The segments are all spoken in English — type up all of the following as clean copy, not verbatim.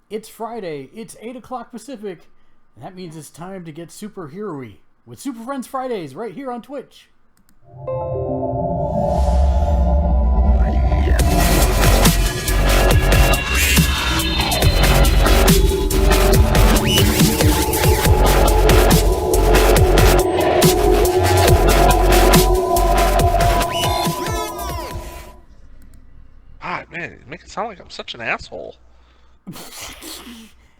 It's Friday, it's 8 o'clock Pacific, and that means it's time to get superhero-y with Super Friends Fridays right here on Twitch. God, man, you make it sound like I'm such an asshole.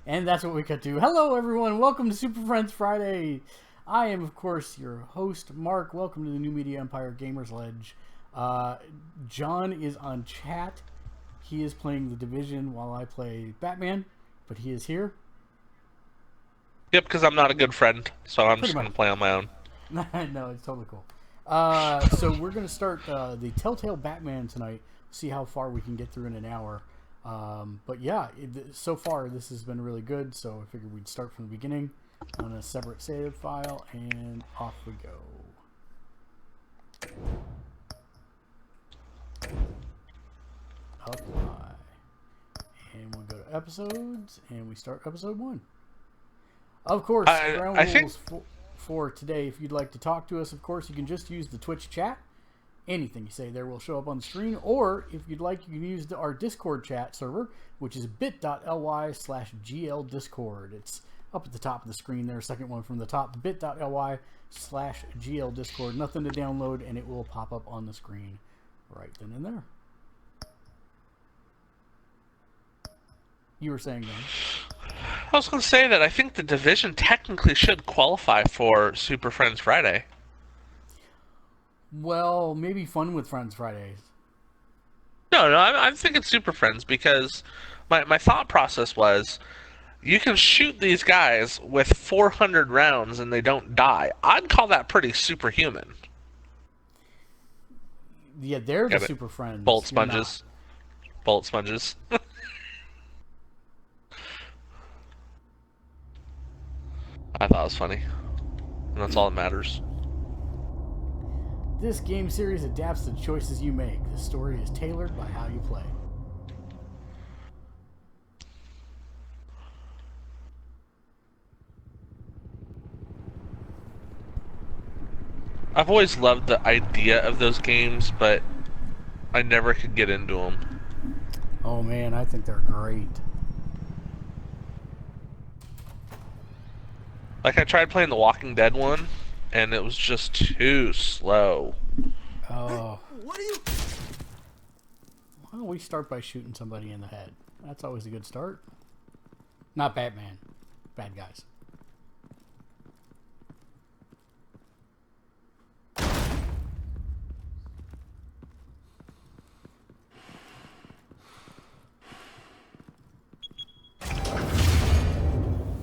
And that's what we cut to. Hello, everyone. Welcome to Super Friends Friday. I am, of course, your host, Mark. Welcome to the New Media Empire Gamers Ledge. John is on chat. He is playing The Division while I play Batman, but he is here. Yep, because I'm not a good friend, so I'm just going to play on my own. No, it's totally cool. So we're going to start the Telltale Batman tonight. See how far we can get through in an hour. But yeah, so far this has been really good, so I figured we'd start from the beginning on a separate save file, and off we go. Apply. And we'll go to episodes, and we start episode 1. Of course, ground rules for today. If you'd like to talk to us, of course, you can just use the Twitch chat. Anything you say there will show up on the screen, or if you'd like, you can use our Discord chat server, which is bit.ly/GLDiscord. It's up at the top of the screen there, second one from the top, bit.ly/GLDiscord. Nothing to download, and it will pop up on the screen right then and there. You were saying, then? I was going to say that I think The Division technically should qualify for Super Friends Friday. Well, maybe Fun with Friends Fridays. No, I'm thinking Super Friends because my thought process was you can shoot these guys with 400 rounds and they don't die. I'd call that pretty superhuman. Yeah, they're the Super Friends. Bullet sponges. Bullet sponges. I thought it was funny. And that's all that matters. This game series adapts to the choices you make. The story is tailored by how you play. I've always loved the idea of those games, but I never could get into them. Oh man, I think they're great. Like, I tried playing the Walking Dead one, and it was just too slow. Oh. What are you... Why don't we start by shooting somebody in the head? That's always a good start. Not Batman. Bad guys.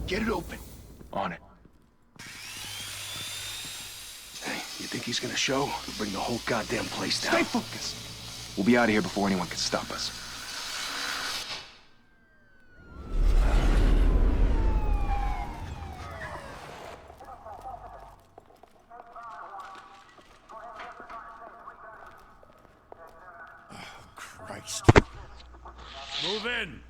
Get it open. On it. Hey, you think he's gonna show? We'll bring the whole goddamn place down. Stay focused. We'll be out of here before anyone can stop us. Oh, Christ. Move in.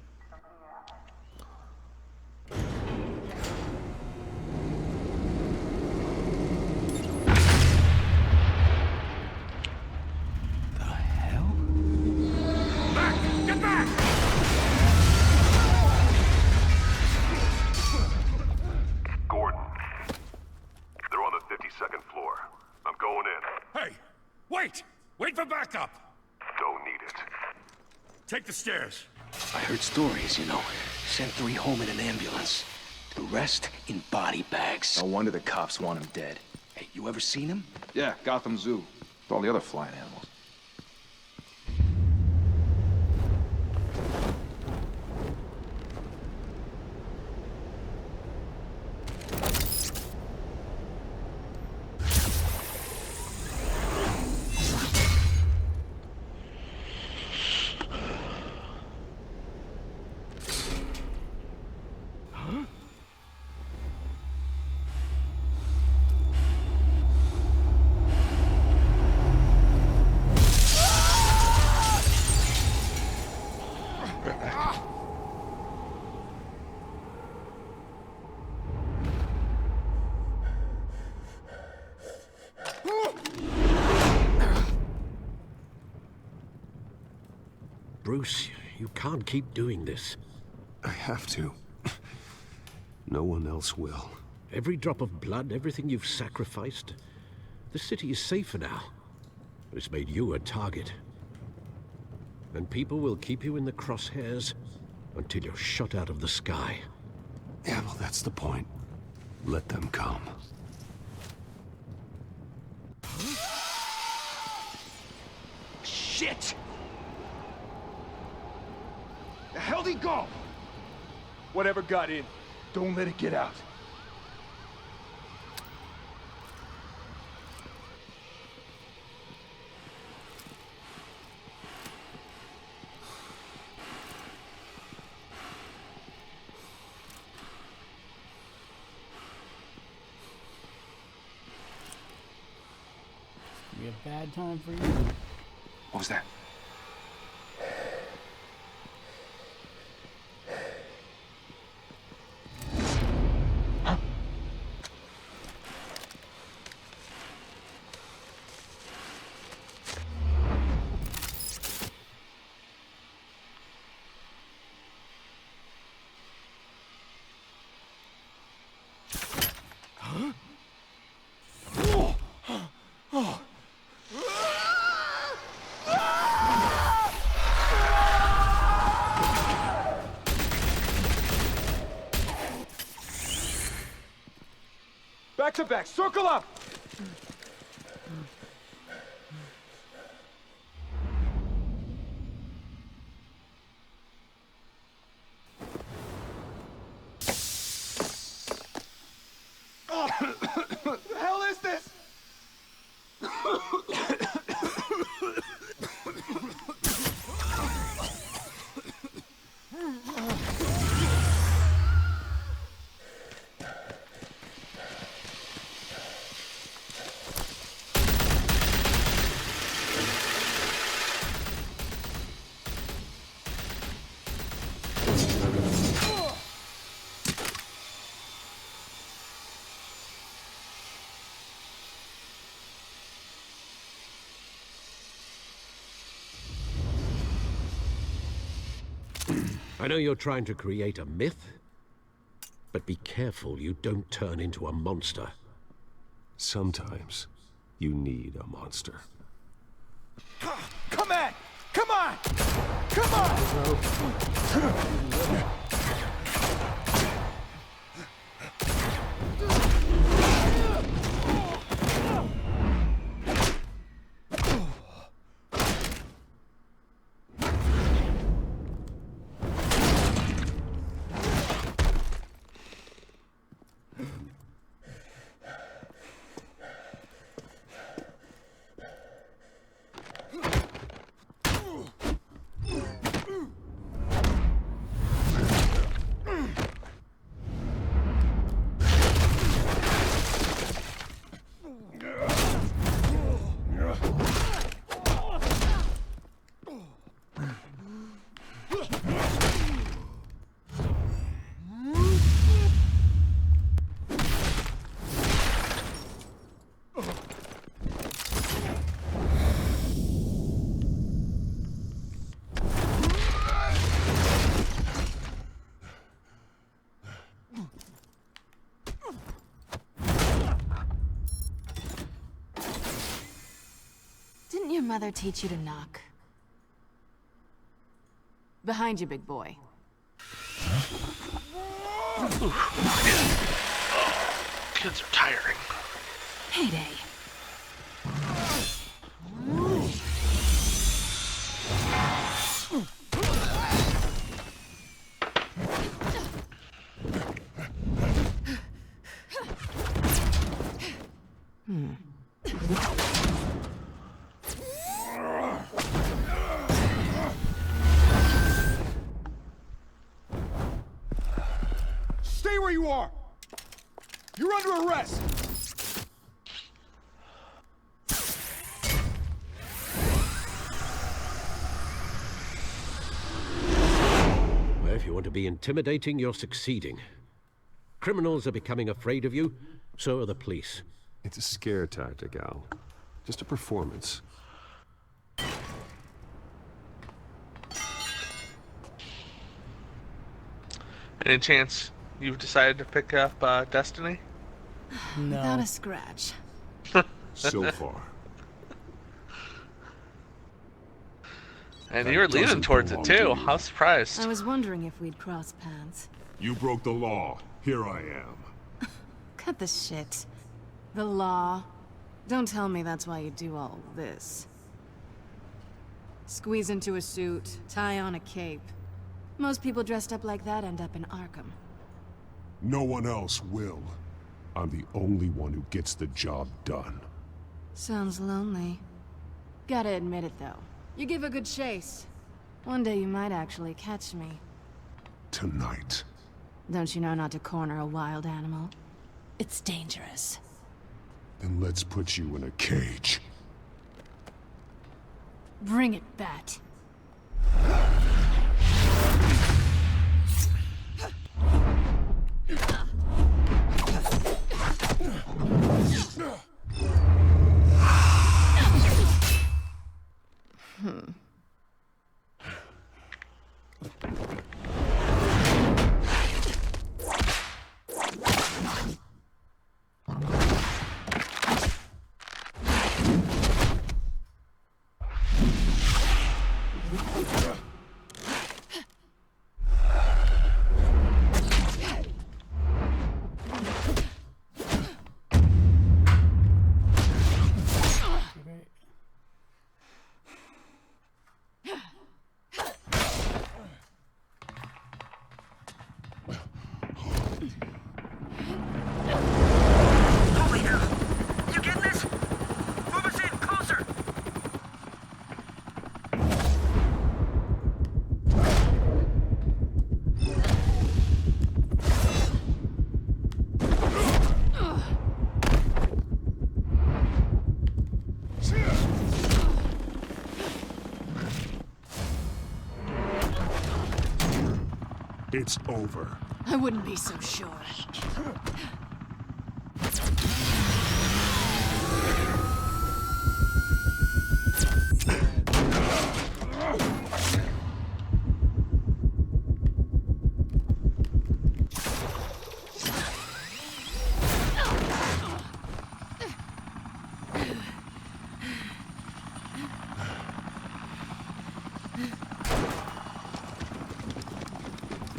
Wait for backup! Don't need it. Take the stairs. I heard stories, you know. Sent 3 home in an ambulance. The rest in body bags. No wonder the cops want him dead. Hey, you ever seen him? Yeah, Gotham Zoo. With all the other flying animals. Bruce, you can't keep doing this. I have to. No one else will. Every drop of blood, everything you've sacrificed. The city is safer now. It's made you a target. And people will keep you in the crosshairs until you're shot out of the sky. Yeah, well, that's the point. Let them come. Shit! The hell'd he go? Whatever got in, don't let it get out. Be a bad time for you. What was that? Back to back, circle up! What the hell is this? I know you're trying to create a myth, but be careful you don't turn into a monster. Sometimes you need a monster. Come on! Come on! Come on! Didn't your mother teach you to knock? Behind you, big boy. Kids are tiring. Heyday. Stay where you are! You're under arrest! Well, if you want to be intimidating, you're succeeding. Criminals are becoming afraid of you, so are the police. It's a scare tactic, Al. Just a performance. Any chance you've decided to pick up Destiny? No. Without a scratch. So far. And That you were leaning doesn't towards it belong to too. you. How surprised. I was wondering if we'd cross paths. You broke the law. Here I am. Cut the shit. The law. Don't tell me that's why you do all this. Squeeze into a suit, tie on a cape. Most people dressed up like that end up in Arkham. No one else will. I'm the only one who gets the job done. Sounds lonely. Gotta admit it though. You give a good chase. One day you might actually catch me. Tonight. Don't you know not to corner a wild animal? It's dangerous. Then let's put you in a cage. Bring it, Bat. It's over. I wouldn't be so sure.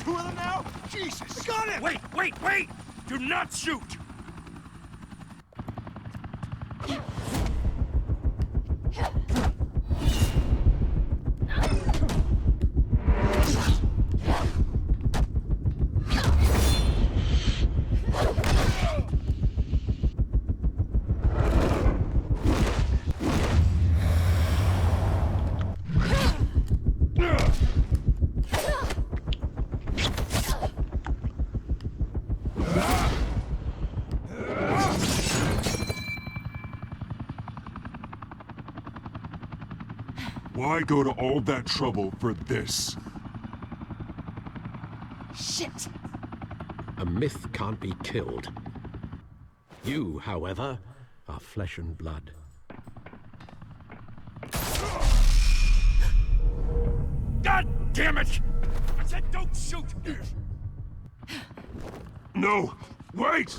Two of them now? Jesus! Got it! Wait! Do not shoot! Why go to all that trouble for this? Shit! A myth can't be killed. You, however, are flesh and blood. God damn it! I said don't shoot! No! Wait!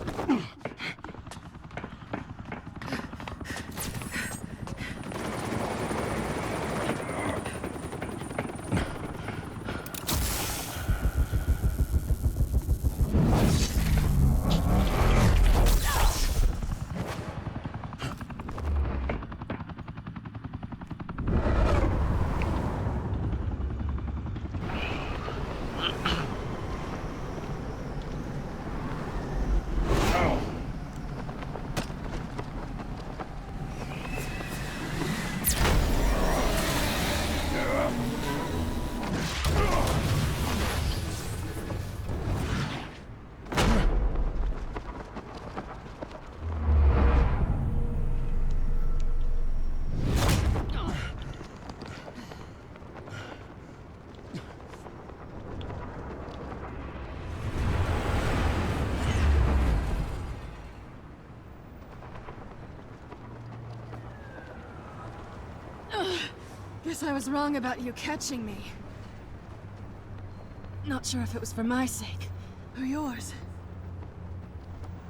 Guess I was wrong about you catching me. Not sure if it was for my sake, are yours.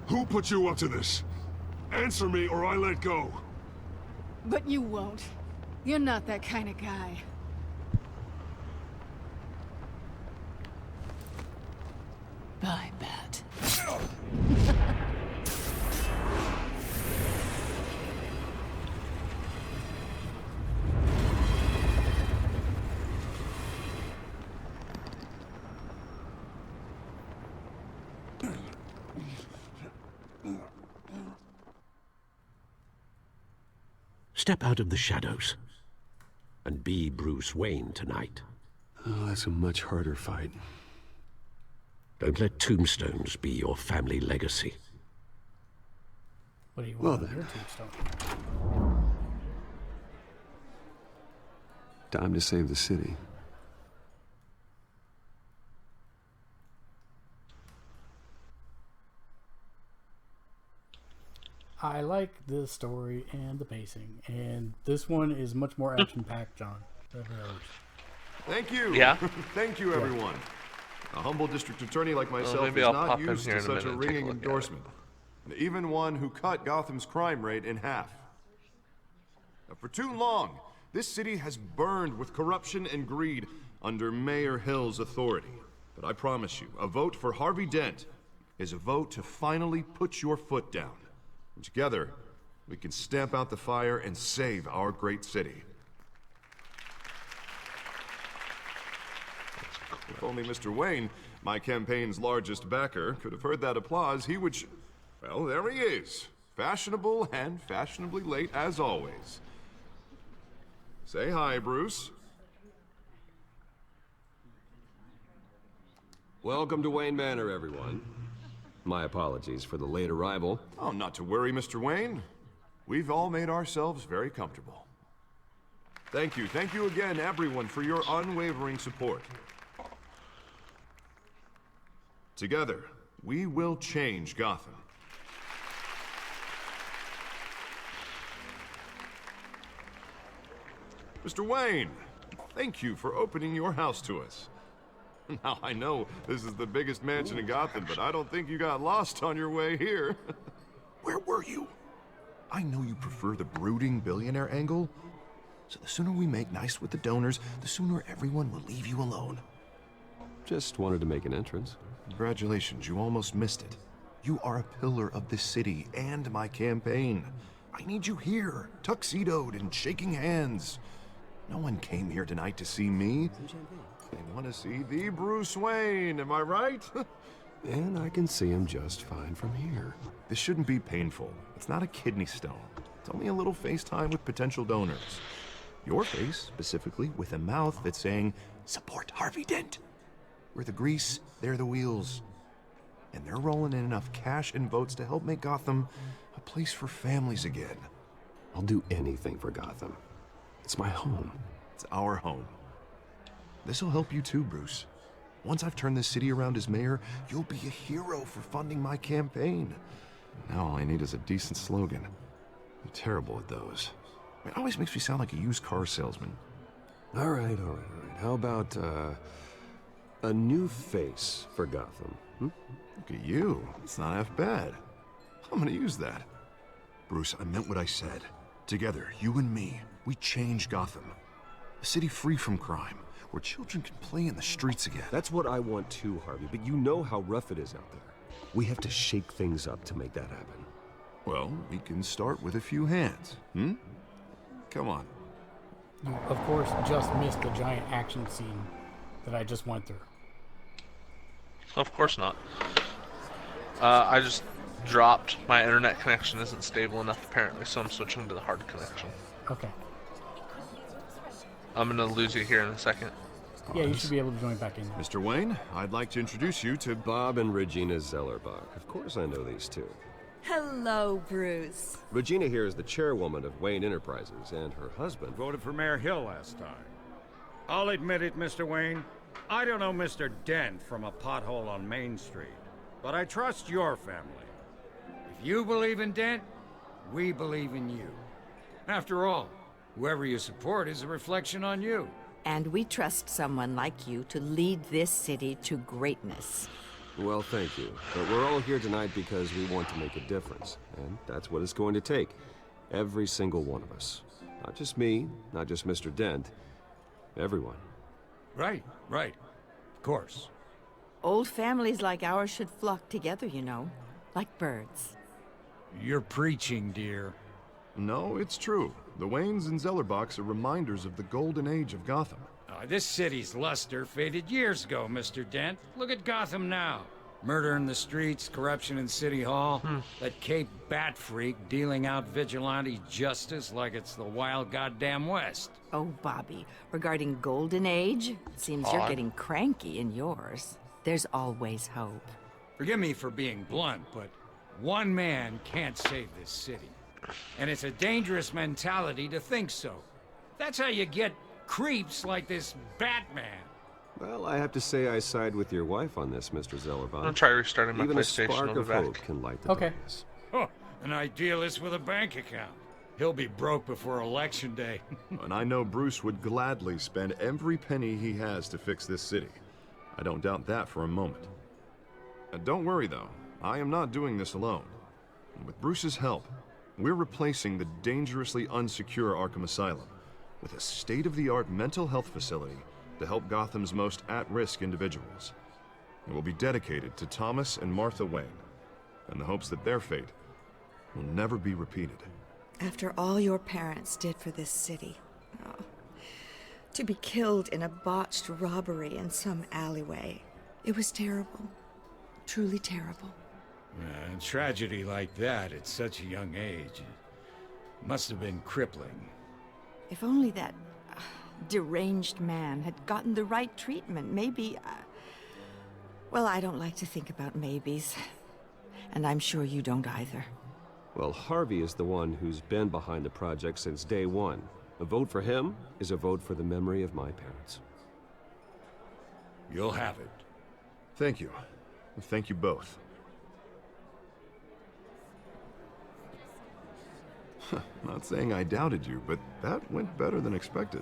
Who put you up to this? Answer me or I let go. But you won't. You're not that kind of guy. Bye, Bat. Step out of the shadows and be Bruce Wayne tonight. Oh, that's a much harder fight. Don't let tombstones be your family legacy. What do you want on your tombstone? Time to save the city. I like the story and the pacing, and this one is much more action-packed, John, than the others. Thank you. Yeah. Thank you, everyone. A humble district attorney like myself is I'll not pop in used here to in a such a minute and take a ringing look at it. endorsement. Even one who cut Gotham's crime rate in half. Now, for too long, this city has burned with corruption and greed under Mayor Hill's authority. But I promise you, a vote for Harvey Dent is a vote to finally put your foot down. And together, we can stamp out the fire and save our great city. If only Mr. Wayne, my campaign's largest backer, could have heard that applause, he would well, there he is. Fashionable and fashionably late as always. Say hi, Bruce. Welcome to Wayne Manor, everyone. My apologies for the late arrival. Oh, not to worry, Mr. Wayne. We've all made ourselves very comfortable. Thank you again, everyone, for your unwavering support. Together, we will change Gotham. Mr. Wayne, thank you for opening your house to us. Now, I know this is the biggest mansion in Gotham, but I don't think you got lost on your way here. Where were you? I know you prefer the brooding billionaire angle, so the sooner we make nice with the donors, the sooner everyone will leave you alone. Just wanted to make an entrance. Congratulations, you almost missed it. You are a pillar of this city and my campaign. I need you here, tuxedoed and shaking hands. No one came here tonight to see me. They want to see the Bruce Wayne, am I right? And I can see him just fine from here. This shouldn't be painful. It's not a kidney stone. It's only a little FaceTime with potential donors. Your face, specifically, with a mouth that's saying, support Harvey Dent. We're the grease, they're the wheels. And they're rolling in enough cash and votes to help make Gotham a place for families again. I'll do anything for Gotham. It's my home. It's our home. This'll help you too, Bruce. Once I've turned this city around as mayor, you'll be a hero for funding my campaign. Now all I need is a decent slogan. I'm terrible at those. It always makes me sound like a used car salesman. All right. How about, a new face for Gotham? Look at you. It's not half bad. I'm gonna use that. Bruce, I meant what I said. Together, you and me, we change Gotham. A city free from crime, where children can play in the streets again. That's what I want too, Harvey, but you know how rough it is out there. We have to shake things up to make that happen. Well, we can start with a few hands, Come on. You, of course, just missed the giant action scene that I just went through. Of course not. I just dropped. My internet connection isn't stable enough, apparently, so I'm switching to the hard connection. Okay. I'm gonna lose you here in a second. Yeah, you should be able to join back in. Mr. Wayne, I'd like to introduce you to Bob and Regina Zellerbach. Of course I know these two. Hello, Bruce. Regina here is the chairwoman of Wayne Enterprises, and her husband voted for Mayor Hill last time. I'll admit it, Mr. Wayne. I don't know Mr. Dent from a pothole on Main Street, but I trust your family. If you believe in Dent, we believe in you. After all, whoever you support is a reflection on you. And we trust someone like you to lead this city to greatness. Well, thank you. But we're all here tonight because we want to make a difference. And that's what it's going to take. Every single one of us. Not just me, not just Mr. Dent. Everyone. Right. Of course. Old families like ours should flock together, you know. Like birds. You're preaching, dear. No, it's true. The Waynes and Zellerbachs are reminders of the golden age of Gotham. This city's luster faded years ago, Mr. Dent. Look at Gotham now. Murder in the streets, corruption in City Hall, that Cape Bat freak dealing out vigilante justice like it's the wild goddamn West. Oh, Bobby, regarding Golden Age, it seems you're getting cranky in yours. There's always hope. Forgive me for being blunt, but one man can't save this city. And it's a dangerous mentality to think so. That's how you get creeps like this Batman. Well, I have to say I side with your wife on this, Mr. Zellerbach. I'm gonna try restarting my Even PlayStation. a spark of hope can light the Okay. darkness. Oh, an idealist with a bank account. He'll be broke before Election Day. And I know Bruce would gladly spend every penny he has to fix this city. I don't doubt that for a moment. Don't worry, though. I am not doing this alone. With Bruce's help, we're replacing the dangerously unsecure Arkham Asylum with a state-of-the-art mental health facility to help Gotham's most at-risk individuals. It will be dedicated to Thomas and Martha Wayne, in the hopes that their fate will never be repeated. After all your parents did for this city, to be killed in a botched robbery in some alleyway, it was terrible. Truly terrible. A tragedy like that at such a young age must have been crippling. If only that deranged man had gotten the right treatment, maybe... well, I don't like to think about maybes. And I'm sure you don't either. Well, Harvey is the one who's been behind the project since day one. A vote for him is a vote for the memory of my parents. You'll have it. Thank you. Thank you both. Not saying I doubted you, but that went better than expected.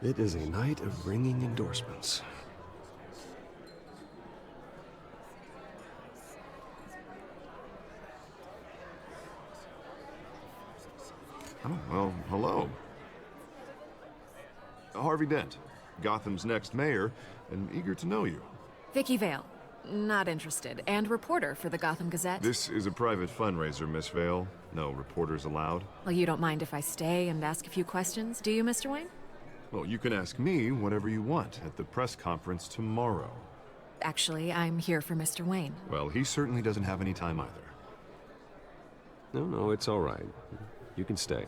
It is a night of ringing endorsements. Oh, well, hello. Harvey Dent, Gotham's next mayor, and eager to know you. Vicky Vale. Not interested. And reporter for the Gotham Gazette. This is a private fundraiser, Miss Vale. No reporters allowed. Well, you don't mind if I stay and ask a few questions, do you, Mr. Wayne? Well, you can ask me whatever you want at the press conference tomorrow. Actually, I'm here for Mr. Wayne. Well, he certainly doesn't have any time either. No, it's all right. You can stay.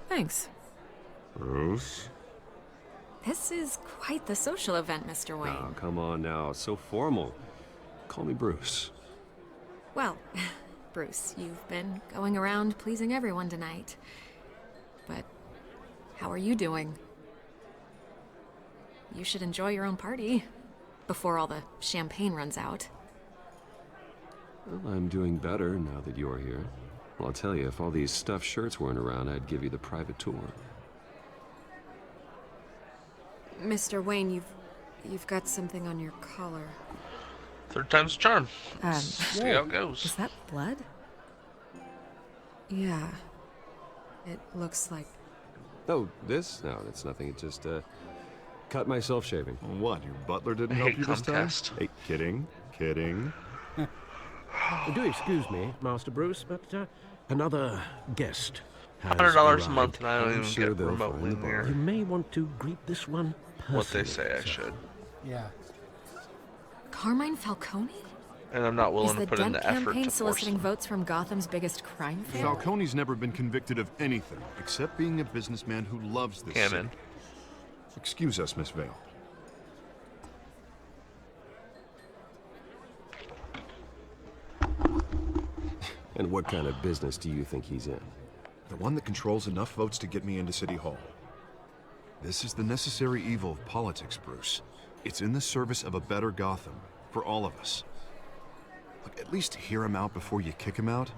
Thanks. Bruce? This is quite the social event, Mr. Wayne. Oh, come on now. So formal. Call me Bruce. Well, Bruce, you've been going around pleasing everyone tonight. But how are you doing? You should enjoy your own party before all the champagne runs out. Well, I'm doing better now that you're here. Well, I'll tell you, if all these stuffed shirts weren't around, I'd give you the private tour. Mr. Wayne, you've got something on your collar. Third time's a charm. See how it goes. Is that blood? Yeah. It looks like... Oh, this? No, that's nothing. It just, cut myself shaving. What, your butler didn't help you this time? Hey, kidding. Do excuse me, Master Bruce, but another guest has $100 a month, and I don't I'm even sure get they'll remotely find the near You may want to greet this one personally. what they say I should. Yeah. Carmine Falcone? And I'm not willing Is to the put in Dent the effort campaign to force soliciting them. votes from Gotham's biggest crime fan? Falcone's never been convicted of anything except being a businessman who loves this city. Excuse us, Miss Vale. And what kind of business do you think he's in? The one that controls enough votes to get me into City Hall. This is the necessary evil of politics, Bruce. It's in the service of a better Gotham, for all of us. Look, at least hear him out before you kick him out.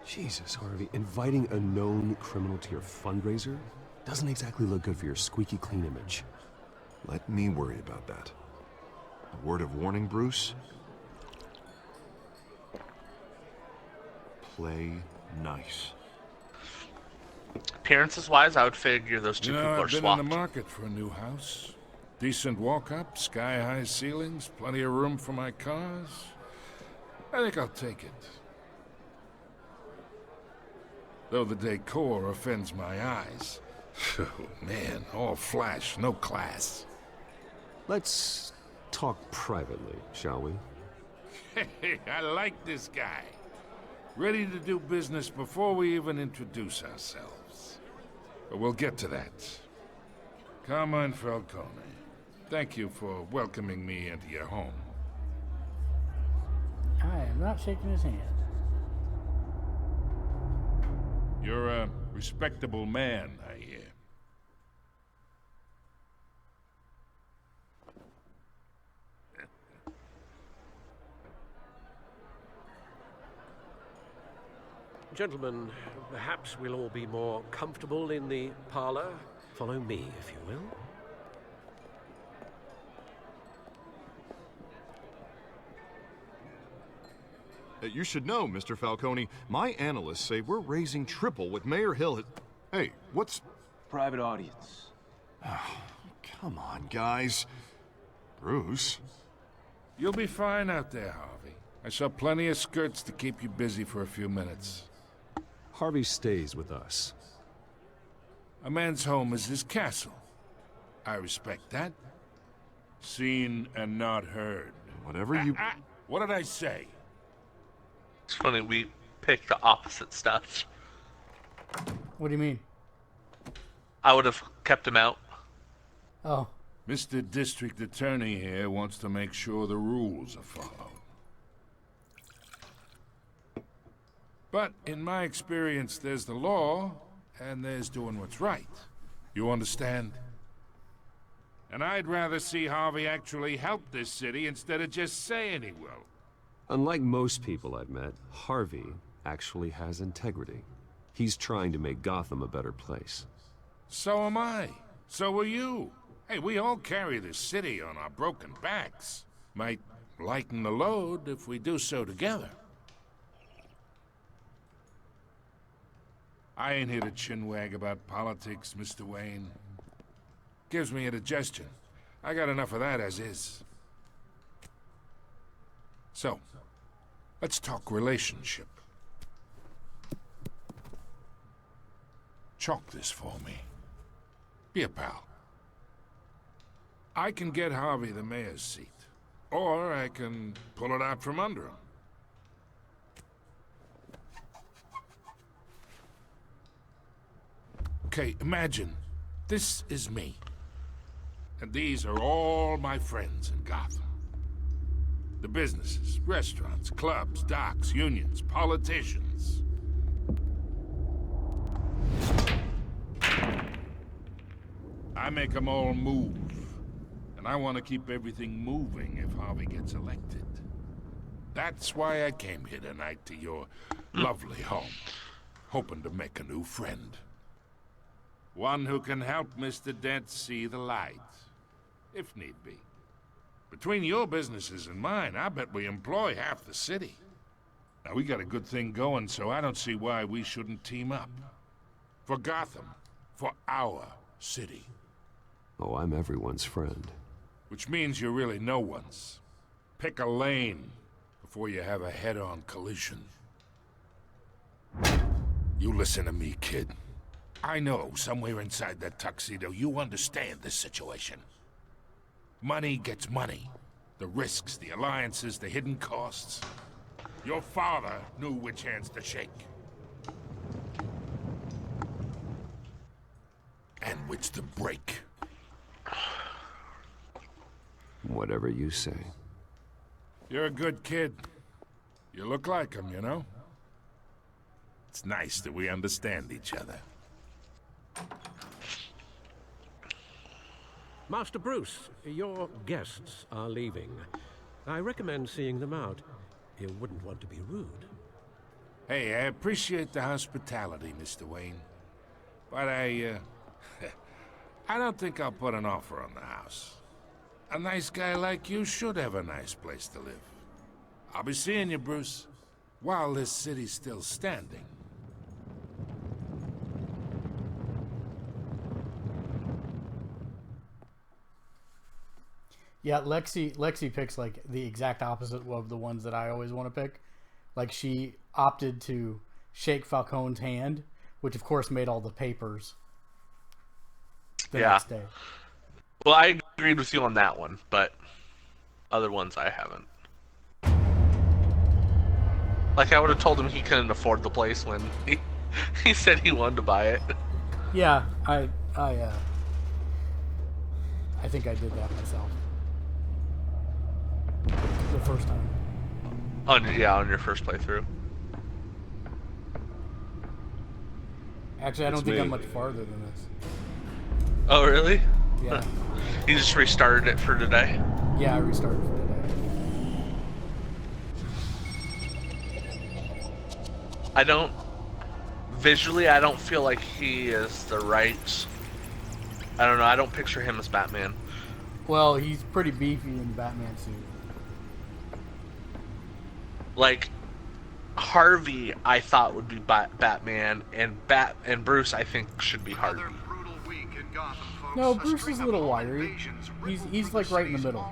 Jesus, Harvey, inviting a known criminal to your fundraiser doesn't exactly look good for your squeaky clean image. Let me worry about that. A word of warning, Bruce? Play nice. Appearances-wise, I would figure those two people are I've been swapped. in the market for a new house. Decent walk-up, sky-high ceilings, plenty of room for my cars. I think I'll take it. Though the decor offends my eyes. Oh, man, all flash, no class. Let's talk privately, shall we? Hey, I like this guy. Ready to do business before we even introduce ourselves. But we'll get to that. Carmine Falcone, thank you for welcoming me into your home. I am not shaking his hand. You're a respectable man, I hear. Gentlemen, perhaps we'll all be more comfortable in the parlor. Follow me, if you will. You should know, Mr. Falcone, my analysts say we're raising triple what Mayor Hill had... Hey, what's... Private audience. Oh, come on, guys. Bruce? You'll be fine out there, Harvey. I saw plenty of skirts to keep you busy for a few minutes. Harvey stays with us. A man's home is his castle. I respect that. Seen and not heard. Whatever you... What did I say? It's funny, we picked the opposite stuff. What do you mean? I would have kept him out. Oh. Mr. District Attorney here wants to make sure the rules are followed. But in my experience, there's the law, and there's doing what's right. You understand? And I'd rather see Harvey actually help this city instead of just saying he will. Unlike most people I've met, Harvey actually has integrity. He's trying to make Gotham a better place. So am I. So are you. Hey, we all carry this city on our broken backs. Might lighten the load if we do so together. I ain't here to chinwag about politics, Mr. Wayne. Gives me indigestion. I got enough of that as is. So, let's talk relationship. Chalk this for me. Be a pal. I can get Harvey the mayor's seat, or I can pull it out from under him. Okay, imagine this is me, and these are all my friends in Gotham. The businesses, restaurants, clubs, docks, unions, politicians. I make them all move. And I want to keep everything moving if Harvey gets elected. That's why I came here tonight to your lovely home, hoping to make a new friend. One who can help Mr. Dent see the light, if need be. Between your businesses and mine, I bet we employ half the city. Now, we got a good thing going, so I don't see why we shouldn't team up. For Gotham, for our city. Oh, I'm everyone's friend. Which means you're really no one's. Pick a lane before you have a head-on collision. You listen to me, kid. I know somewhere inside that tuxedo you understand this situation. Money gets money. The risks, the alliances, the hidden costs. Your father knew which hands to shake. And which to break. Whatever you say. You're a good kid. You look like him, you know? It's nice that we understand each other. Master Bruce, your guests are leaving. I recommend seeing them out. You wouldn't want to be rude. Hey, I appreciate the hospitality, Mr. Wayne. But I don't think I'll put an offer on the house. A nice guy like you should have a nice place to live. I'll be seeing you, Bruce, while this city's still standing. Yeah, Lexi picks like the exact opposite of the ones that I always want to pick. Like she opted to shake Falcone's hand, which of course made all the papers the next day. Well, I agreed with you on that one, but other ones I haven't. Like I would have told him he couldn't afford the place when he said he wanted to buy it. Yeah, I think I did that myself. The first time. On your first playthrough. Actually, I don't think I'm much farther than this. Oh, really? Yeah. You just restarted it for today? Yeah, I restarted for today. Visually, I don't feel like he is the right... I don't know, I don't picture him as Batman. Well, he's pretty beefy in the Batman suit. Like, Harvey, I thought would be Batman, and Bruce, I think, should be Harvey. No, Bruce is a little wiry. He's like right in the middle.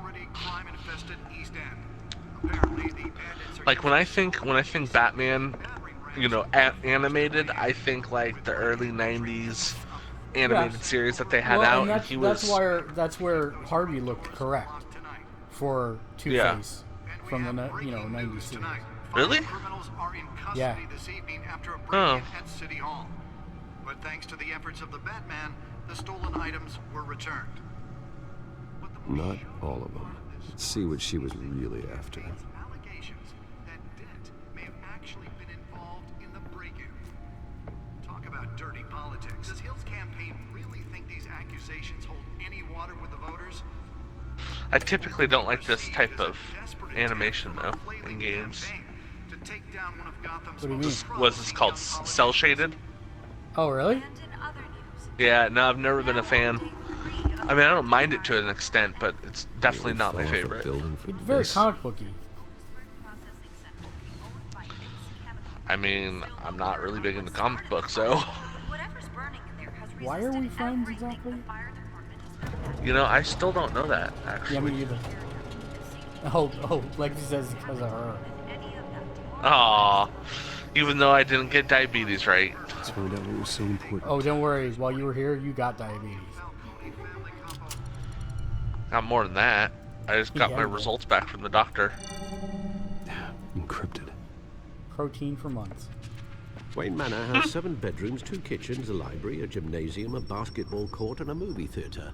Like when I think Batman, you know, animated, I think like the early '90s animated series that they had out. And that's where Harvey looked correct for Two-Face from the '90s series. Really? Yeah. Oh. But thanks to the efforts of the Batman, the stolen items were returned. Not all of them. Let's see what she was really after. Allegations that Dent may have actually been involved in the break-in. Talk about dirty politics. Does Hill's campaign really think these accusations hold any water with the voters? I typically don't like this type of animation though in games. What do you mean? Was this called cell shaded? Oh, really? Yeah, no, I've never been a fan. I mean, I don't mind it to an extent, but it's definitely not my favorite. It's very comic booky. I mean, I'm not really big into comic books, so. Why are we friends exactly? You know, I still don't know that, actually. Yeah, me either. Oh, Lexi says it's because of her. Aw, even though I didn't get diabetes right. Let's find out what was so important. Oh, don't worry. While you were here, you got diabetes. Not more than that. I just got my results back from the doctor. Encrypted. Protein for months. Wayne Manor has 7 bedrooms, 2 kitchens, a library, a gymnasium, a basketball court, and a movie theater.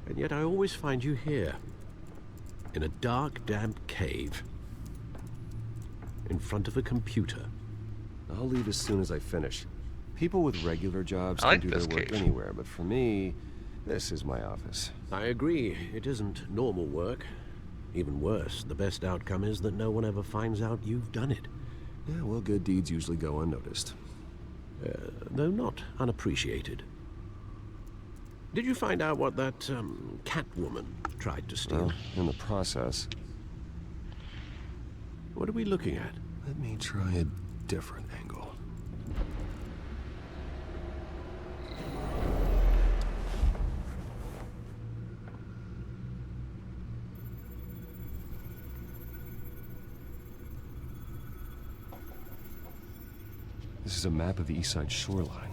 And yet I always find you here. In a dark, damp cave. In front of a computer. I'll leave as soon as I finish. People with regular jobs can do their work anywhere, but for me, this is my office. I agree. It isn't normal work. Even worse, the best outcome is that no one ever finds out you've done it. Yeah, well, good deeds usually go unnoticed. Though not unappreciated. Did you find out what that, cat woman tried to steal? Well, in the process. What are we looking at? Let me try a different angle. This is a map of the East Side shoreline.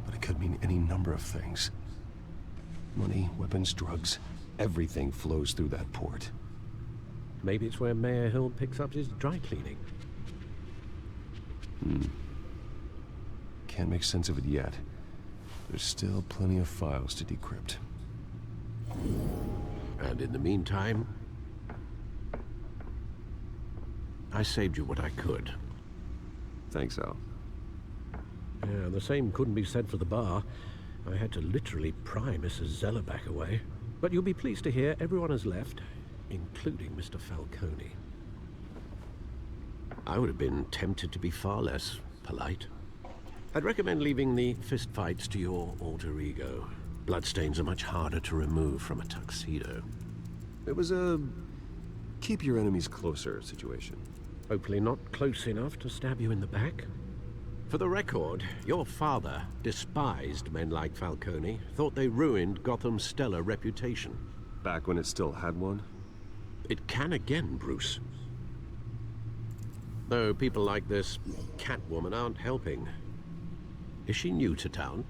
But it could mean any number of things. Money, weapons, drugs, everything flows through that port. Maybe it's where Mayor Hill picks up his dry cleaning. Can't make sense of it yet. There's still plenty of files to decrypt. And in the meantime, I saved you what I could. Thanks, Al. Yeah, the same couldn't be said for the bar. I had to literally pry Mrs. Zeller back away. But you'll be pleased to hear everyone has left, including Mr. Falcone. I would have been tempted to be far less polite. I'd recommend leaving the fistfights to your alter ego. Bloodstains are much harder to remove from a tuxedo. It was a keep your enemies closer situation. Hopefully not close enough to stab you in the back. For the record, your father despised men like Falcone, thought they ruined Gotham's stellar reputation. Back when it still had one? It can again, Bruce. Though people like this Catwoman aren't helping. Is she new to town?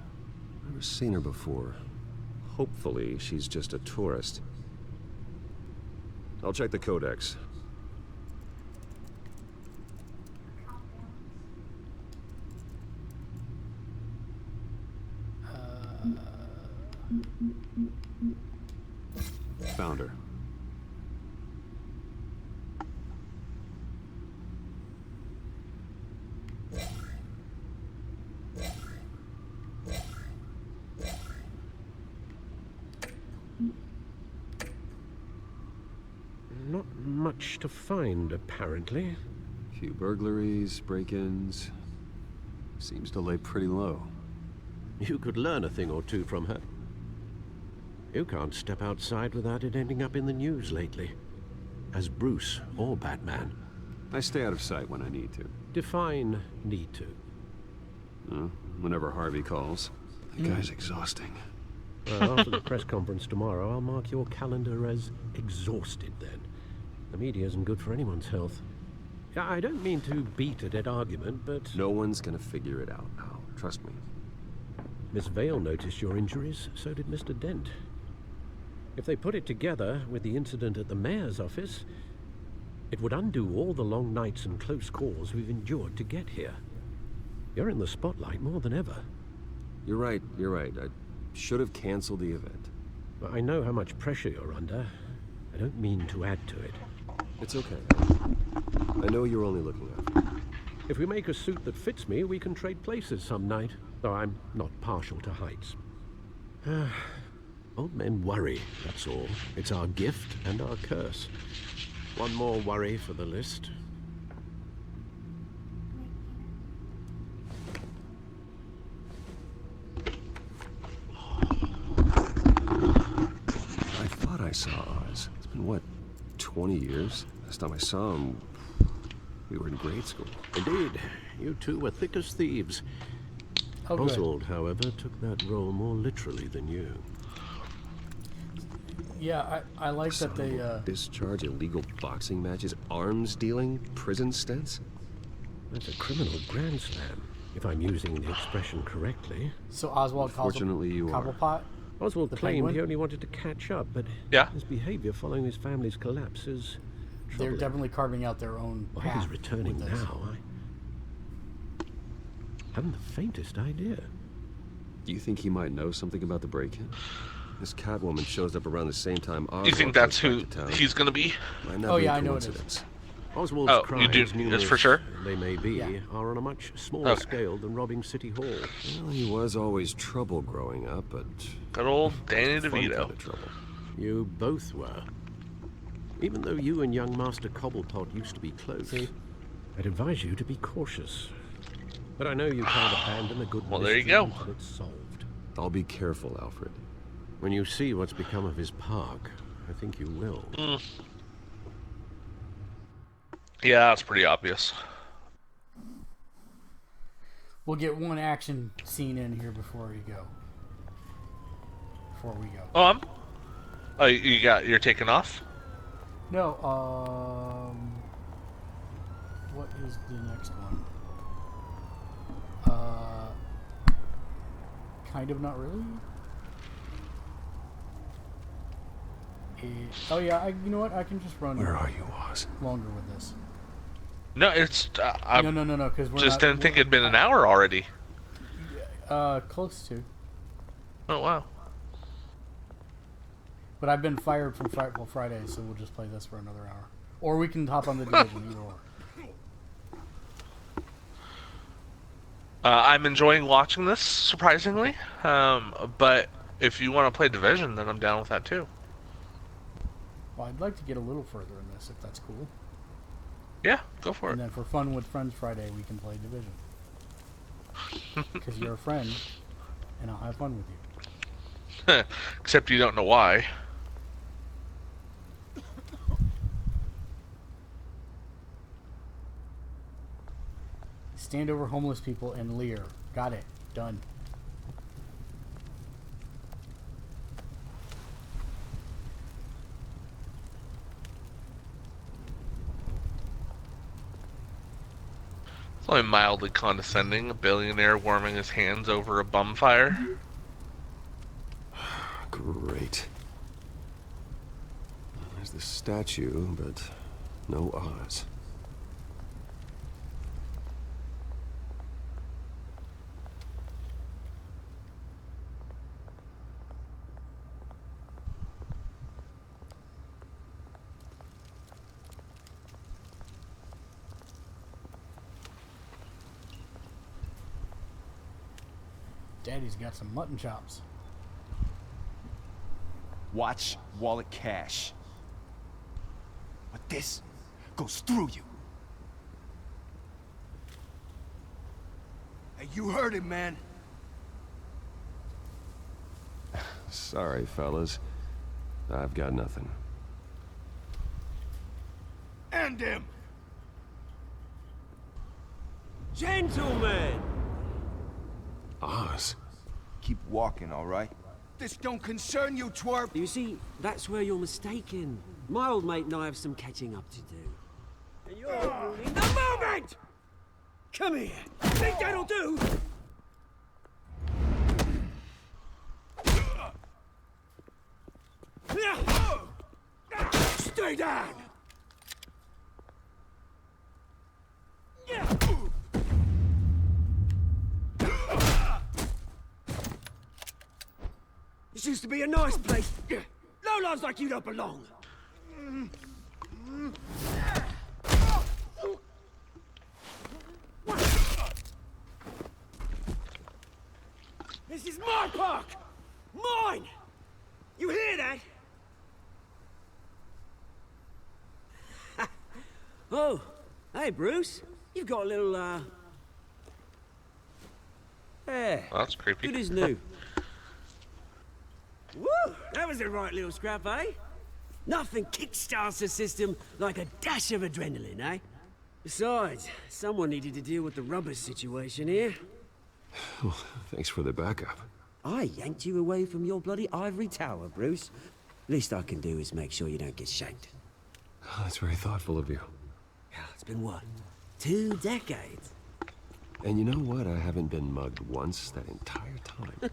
Never seen her before. Hopefully, she's just a tourist. I'll check the codex. Found her. Not much to find, apparently. Few burglaries, break-ins. Seems to lay pretty low. You could learn a thing or two from her. You can't step outside without it ending up in the news lately. As Bruce or Batman. I stay out of sight when I need to. Define need to. Whenever Harvey calls. That guy's exhausting. Well, after the press conference tomorrow, I'll mark your calendar as exhausted then. The media isn't good for anyone's health. I don't mean to beat a dead argument, but... No one's gonna figure it out now. Trust me. Miss Vale noticed your injuries, so did Mr. Dent. If they put it together with the incident at the mayor's office, it would undo all the long nights and close calls we've endured to get here. You're in the spotlight more than ever. You're right. I should have canceled the event. I know how much pressure you're under. I don't mean to add to it. It's okay. I know you're only looking after me. If we make a suit that fits me, we can trade places some night. Though I'm not partial to heights. Old men worry, that's all. It's our gift and our curse. One more worry for the list. I thought I saw Oz. It's been, what, 20 years? Last time I saw him, we were in grade school. Indeed. You two were thick as thieves. Oh, Oswald, however, took that role more literally than you. Yeah, I like that they discharge illegal boxing matches, arms dealing, prison stints. That's a criminal grand slam, if I'm using the expression correctly. So Oswald Fortunately, you are. Cobblepot? Oswald claimed Penguin? he only wanted to catch up, but his behavior following his family's collapse is troubling. They're definitely carving out their own path. Well, he's returning now. I haven't the faintest idea. Do you think he might know something about the break-in? This Catwoman shows up around the same time Oswald. Do you think that's who he's going to be? Might not be a coincidence. Oswald's crimes, you do? That's for sure? They may be, are on a much smaller scale than robbing City Hall. Well, he was always trouble growing up, but... Good old Danny DeVito. Kind of trouble. You both were. Even though you and young Master Cobblepot used to be close, I'd advise you to be cautious. But I know you can't abandon a good there you go. Until it's solved. I'll be careful, Alfred. When you see what's become of his park, I think you will. Yeah, that's pretty obvious. We'll get one action scene in here before we go. You're taking off? No, what is the next one? Kind of, not really. Oh yeah, you know what? I can just run. Where are you, Oz? Longer with this. No, it's no. Because we're just didn't think it'd been an hour already. Close to. Oh wow. But I've been fired from Frightful Friday, so we'll just play this for another hour, or we can hop on the Division, either or. I'm enjoying watching this, surprisingly. But if you want to play Division, then I'm down with that too. Well, I'd like to get a little further in this, if that's cool. Yeah, go for it. And then for Fun with Friends Friday, we can play Division. Because you're a friend, and I'll have fun with you. Except you don't know why. Stand over homeless people and leer. Got it. Done. It's only mildly condescending, a billionaire warming his hands over a bum fire. Great. There's the statue, but no Oz. Daddy's got some mutton chops. Watch wallet cash. But this goes through you. Hey, you heard him, man. Sorry, fellas. I've got nothing. End him! Gentlemen! Oz. Keep walking, all right? This don't concern you, twerp. You see, that's where you're mistaken. My old mate and I have some catching up to do. And you're ruining the moment! Come here. Think that'll do? Stay down! This used to be a nice place. Lowlifes like you don't belong. This is my park! Mine! You hear that? Oh, hey Bruce. You've got a little, Well, that's creepy. Good as new. Woo! That was a right little scrap, eh? Nothing kickstarts the system like a dash of adrenaline, eh? Besides, someone needed to deal with the rubber situation here. Well, thanks for the backup. I yanked you away from your bloody ivory tower, Bruce. Least I can do is make sure you don't get shanked. Oh, that's very thoughtful of you. It's been what? 2 decades? And you know what? I haven't been mugged once that entire time.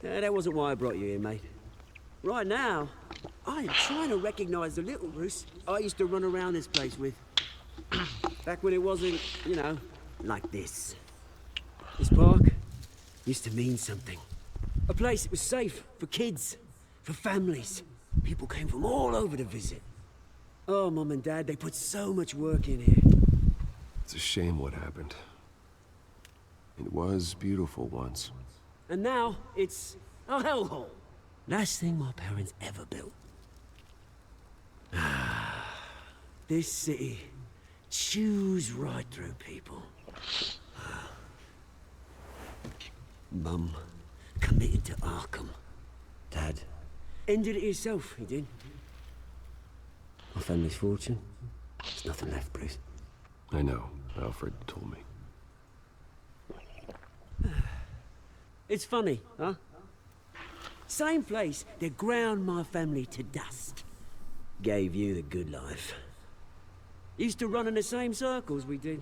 That wasn't why I brought you here, mate. Right now, I am trying to recognize the little Bruce I used to run around this place with. Back when it wasn't, you know, like this. This park used to mean something. A place that was safe for kids, for families. People came from all over to visit. Oh, Mom and Dad, they put so much work in here. It's a shame what happened. It was beautiful once. And now, it's a hellhole. Last thing my parents ever built. This city chews right through people. Mum committed to Arkham. Dad ended it himself, he did. My family's fortune, there's nothing left, Bruce. I know. Alfred told me. It's funny, huh? Same place that ground my family to dust. Gave you the good life. Used to run in the same circles we did.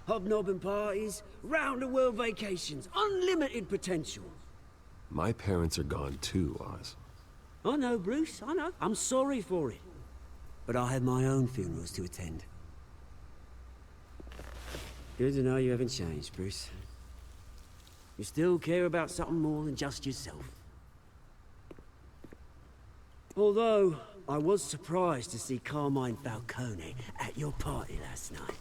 Hobnobbing parties, round-the-world vacations, unlimited potential. My parents are gone too, Oz. I know, Bruce, I know. I'm sorry for it. But I had my own funerals to attend. Good to know you haven't changed, Bruce. You still care about something more than just yourself. Although, I was surprised to see Carmine Falcone at your party last night.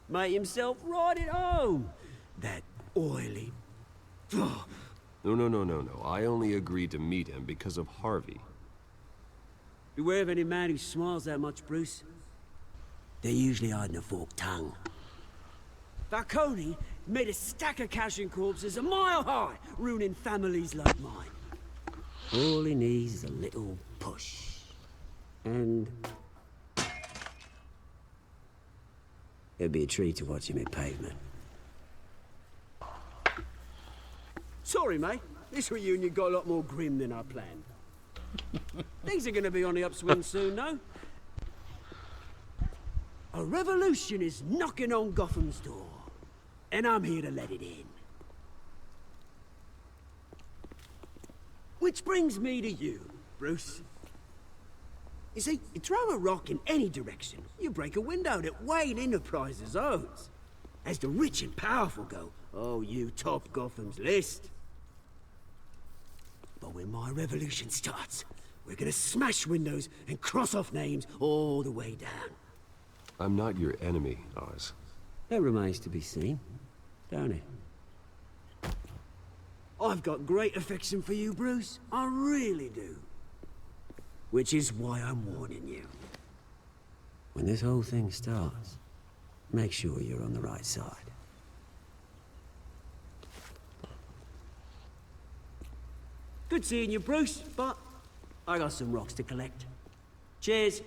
Made himself right at home. That oily... No. I only agreed to meet him because of Harvey. Beware of any man who smiles that much, Bruce. They're usually hiding a forked tongue. Falcone made a stack of cash and corpses a mile high, ruining families like mine. All he needs is a little push. And... it'd be a treat to watch him in pavement. Sorry, mate. This reunion got a lot more grim than I planned. Things are gonna be on the upswing soon, though. A revolution is knocking on Gotham's door, and I'm here to let it in. Which brings me to you, Bruce. You see, you throw a rock in any direction, you break a window that Wayne Enterprises owns. As the rich and powerful go, oh, you top Gotham's list. But when my revolution starts, we're gonna smash windows and cross off names all the way down. I'm not your enemy, Oz. That remains to be seen, don't it? I've got great affection for you, Bruce. I really do. Which is why I'm warning you. When this whole thing starts, make sure you're on the right side. Good seeing you, Bruce, but I got some rocks to collect. Cheers.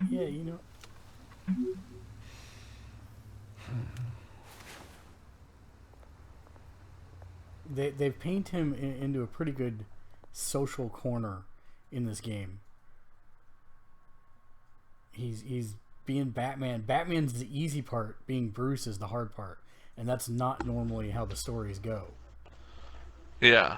Yeah, you know. They've painted him into a pretty good social corner in this game. He's being Batman. Batman's the easy part. Being Bruce is the hard part, and that's not normally how the stories go. Yeah.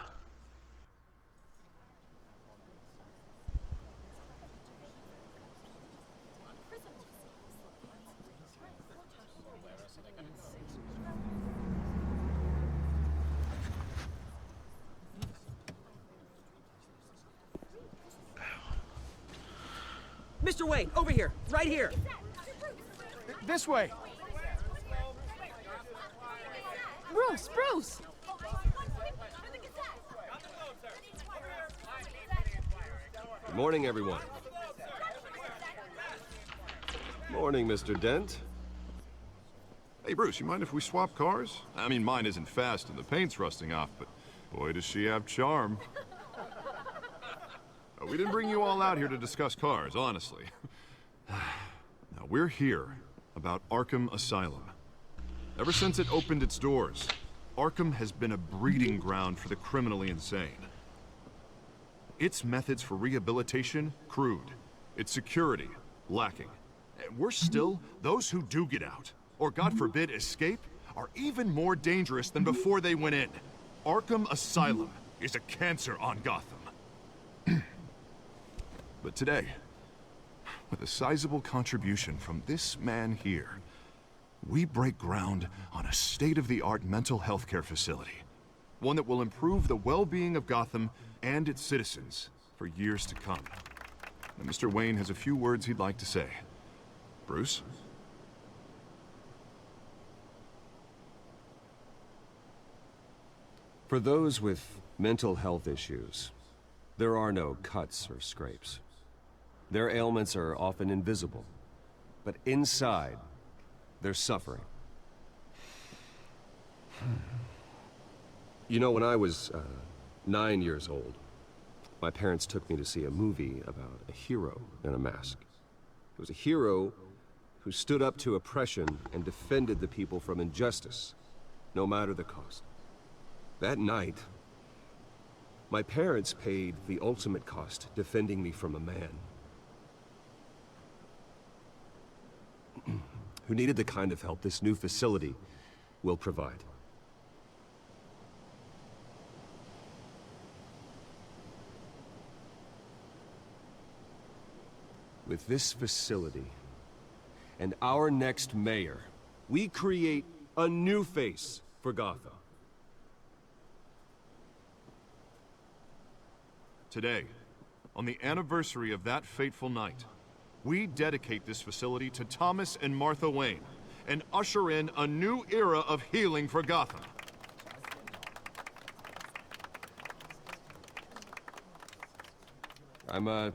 Mr. Wayne, over here, right here. This way. Bruce! Good morning, everyone. Morning, Mr. Dent. Hey, Bruce, you mind if we swap cars? I mean, mine isn't fast and the paint's rusting off, but boy, does she have charm. We didn't bring you all out here to discuss cars, honestly. Now, we're here about Arkham Asylum. Ever since it opened its doors, Arkham has been a breeding ground for the criminally insane. Its methods for rehabilitation, crude. Its security, lacking. And worse still, those who do get out, or God forbid, escape, are even more dangerous than before they went in. Arkham Asylum is a cancer on Gotham. But today, with a sizable contribution from this man here, we break ground on a state-of-the-art mental health care facility. One that will improve the well-being of Gotham and its citizens for years to come. And Mr. Wayne has a few words he'd like to say. Bruce? For those with mental health issues, there are no cuts or scrapes. Their ailments are often invisible, but inside, they're suffering. You know, when I was 9 years old, my parents took me to see a movie about a hero in a mask. It was a hero who stood up to oppression and defended the people from injustice, no matter the cost. That night, my parents paid the ultimate cost defending me from a man who needed the kind of help this new facility will provide. With this facility and our next mayor, we create a new face for Gotham. Today, on the anniversary of that fateful night, we dedicate this facility to Thomas and Martha Wayne and usher in a new era of healing for Gotham. I'm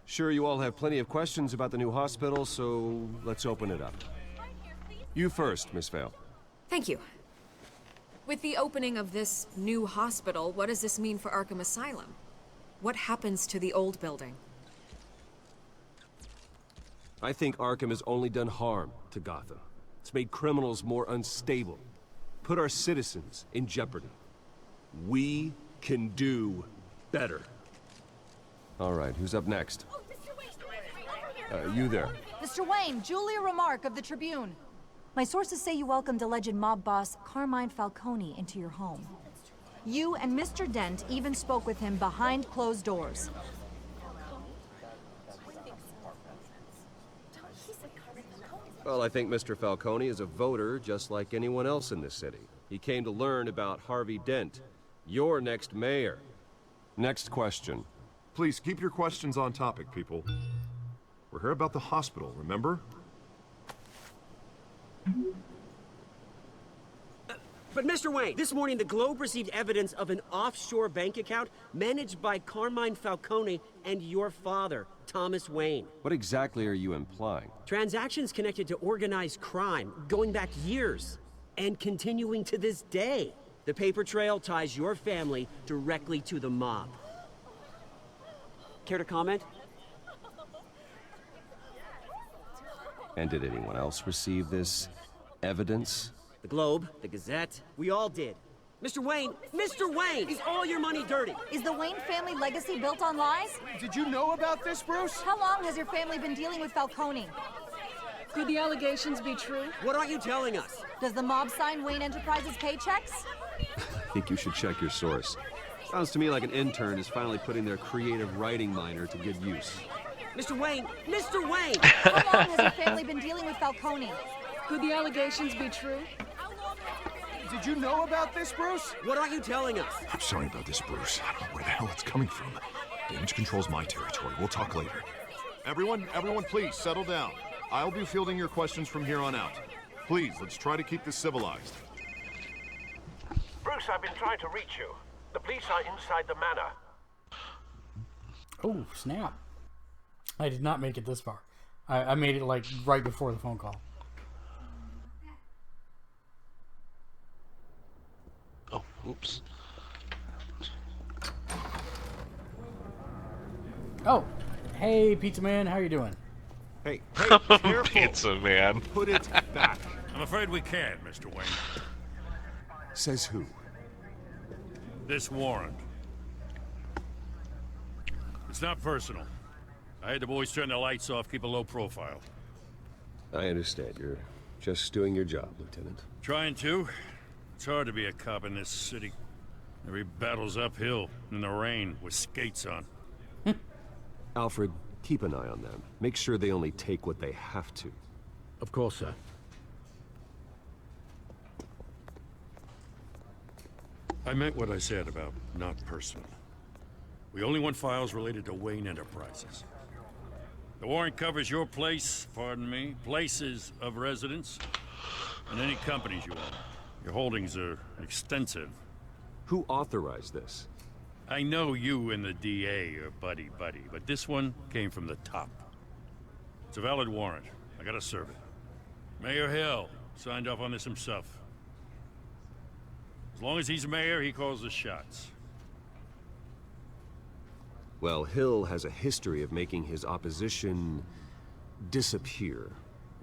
sure you all have plenty of questions about the new hospital, so let's open it up. You first, Miss Vale. Thank you. With the opening of this new hospital, what does this mean for Arkham Asylum? What happens to the old building? I think Arkham has only done harm to Gotham. It's made criminals more unstable, put our citizens in jeopardy. We can do better. All right, who's up next? You there. Mr. Wayne, Julia Remark of the Tribune. My sources say you welcomed alleged mob boss Carmine Falcone into your home. You and Mr. Dent even spoke with him behind closed doors. Well, I think Mr. Falcone is a voter just like anyone else in this city. He came to learn about Harvey Dent, your next mayor. Next question. Please keep your questions on topic, people. We're here about the hospital, remember? But Mr. Wayne, this morning the Globe received evidence of an offshore bank account managed by Carmine Falcone and your father, Thomas Wayne. What exactly are you implying? Transactions connected to organized crime, going back years, and continuing to this day. The paper trail ties your family directly to the mob. Care to comment? And did anyone else receive this evidence? The Globe, the Gazette, we all did. Mr. Wayne, is all your money dirty? Is the Wayne family legacy built on lies? Did you know about this, Bruce? How long has your family been dealing with Falcone? Could the allegations be true? What aren't you telling us? Does the mob sign Wayne Enterprises paychecks? I think you should check your source. Sounds to me like an intern is finally putting their creative writing minor to good use. Mr. Wayne! How long has your family been dealing with Falcone? Could the allegations be true? Did you know about this, Bruce? What aren't you telling us? I'm sorry about this, Bruce. I don't know where the hell it's coming from. Damage control's my territory. We'll talk later. Everyone, please, settle down. I'll be fielding your questions from here on out. Please, let's try to keep this civilized. Bruce, I've been trying to reach you. The police are inside the manor. Oh, snap. I did not make it this far. I made it like right before the phone call. Oh, oops. Oh, hey, Pizza Man, how you doing? Hey, careful. Pizza Man. Put it back. I'm afraid we can't, Mr. Wayne. Says who? This warrant. It's not personal. I had the boys turn the lights off, keep a low profile. I understand. You're just doing your job, Lieutenant. Trying to. It's hard to be a cop in this city. Every battle's uphill, in the rain, with skates on. Alfred, keep an eye on them. Make sure they only take what they have to. Of course, sir. I meant what I said about not personal. We only want files related to Wayne Enterprises. The warrant covers your place, pardon me, places of residence, and any companies you own. Your holdings are extensive. Who authorized this? I know you and the DA are buddy-buddy, but this one came from the top. It's a valid warrant. I gotta serve it. Mayor Hill signed off on this himself. As long as he's mayor, he calls the shots. Well, Hill has a history of making his opposition disappear.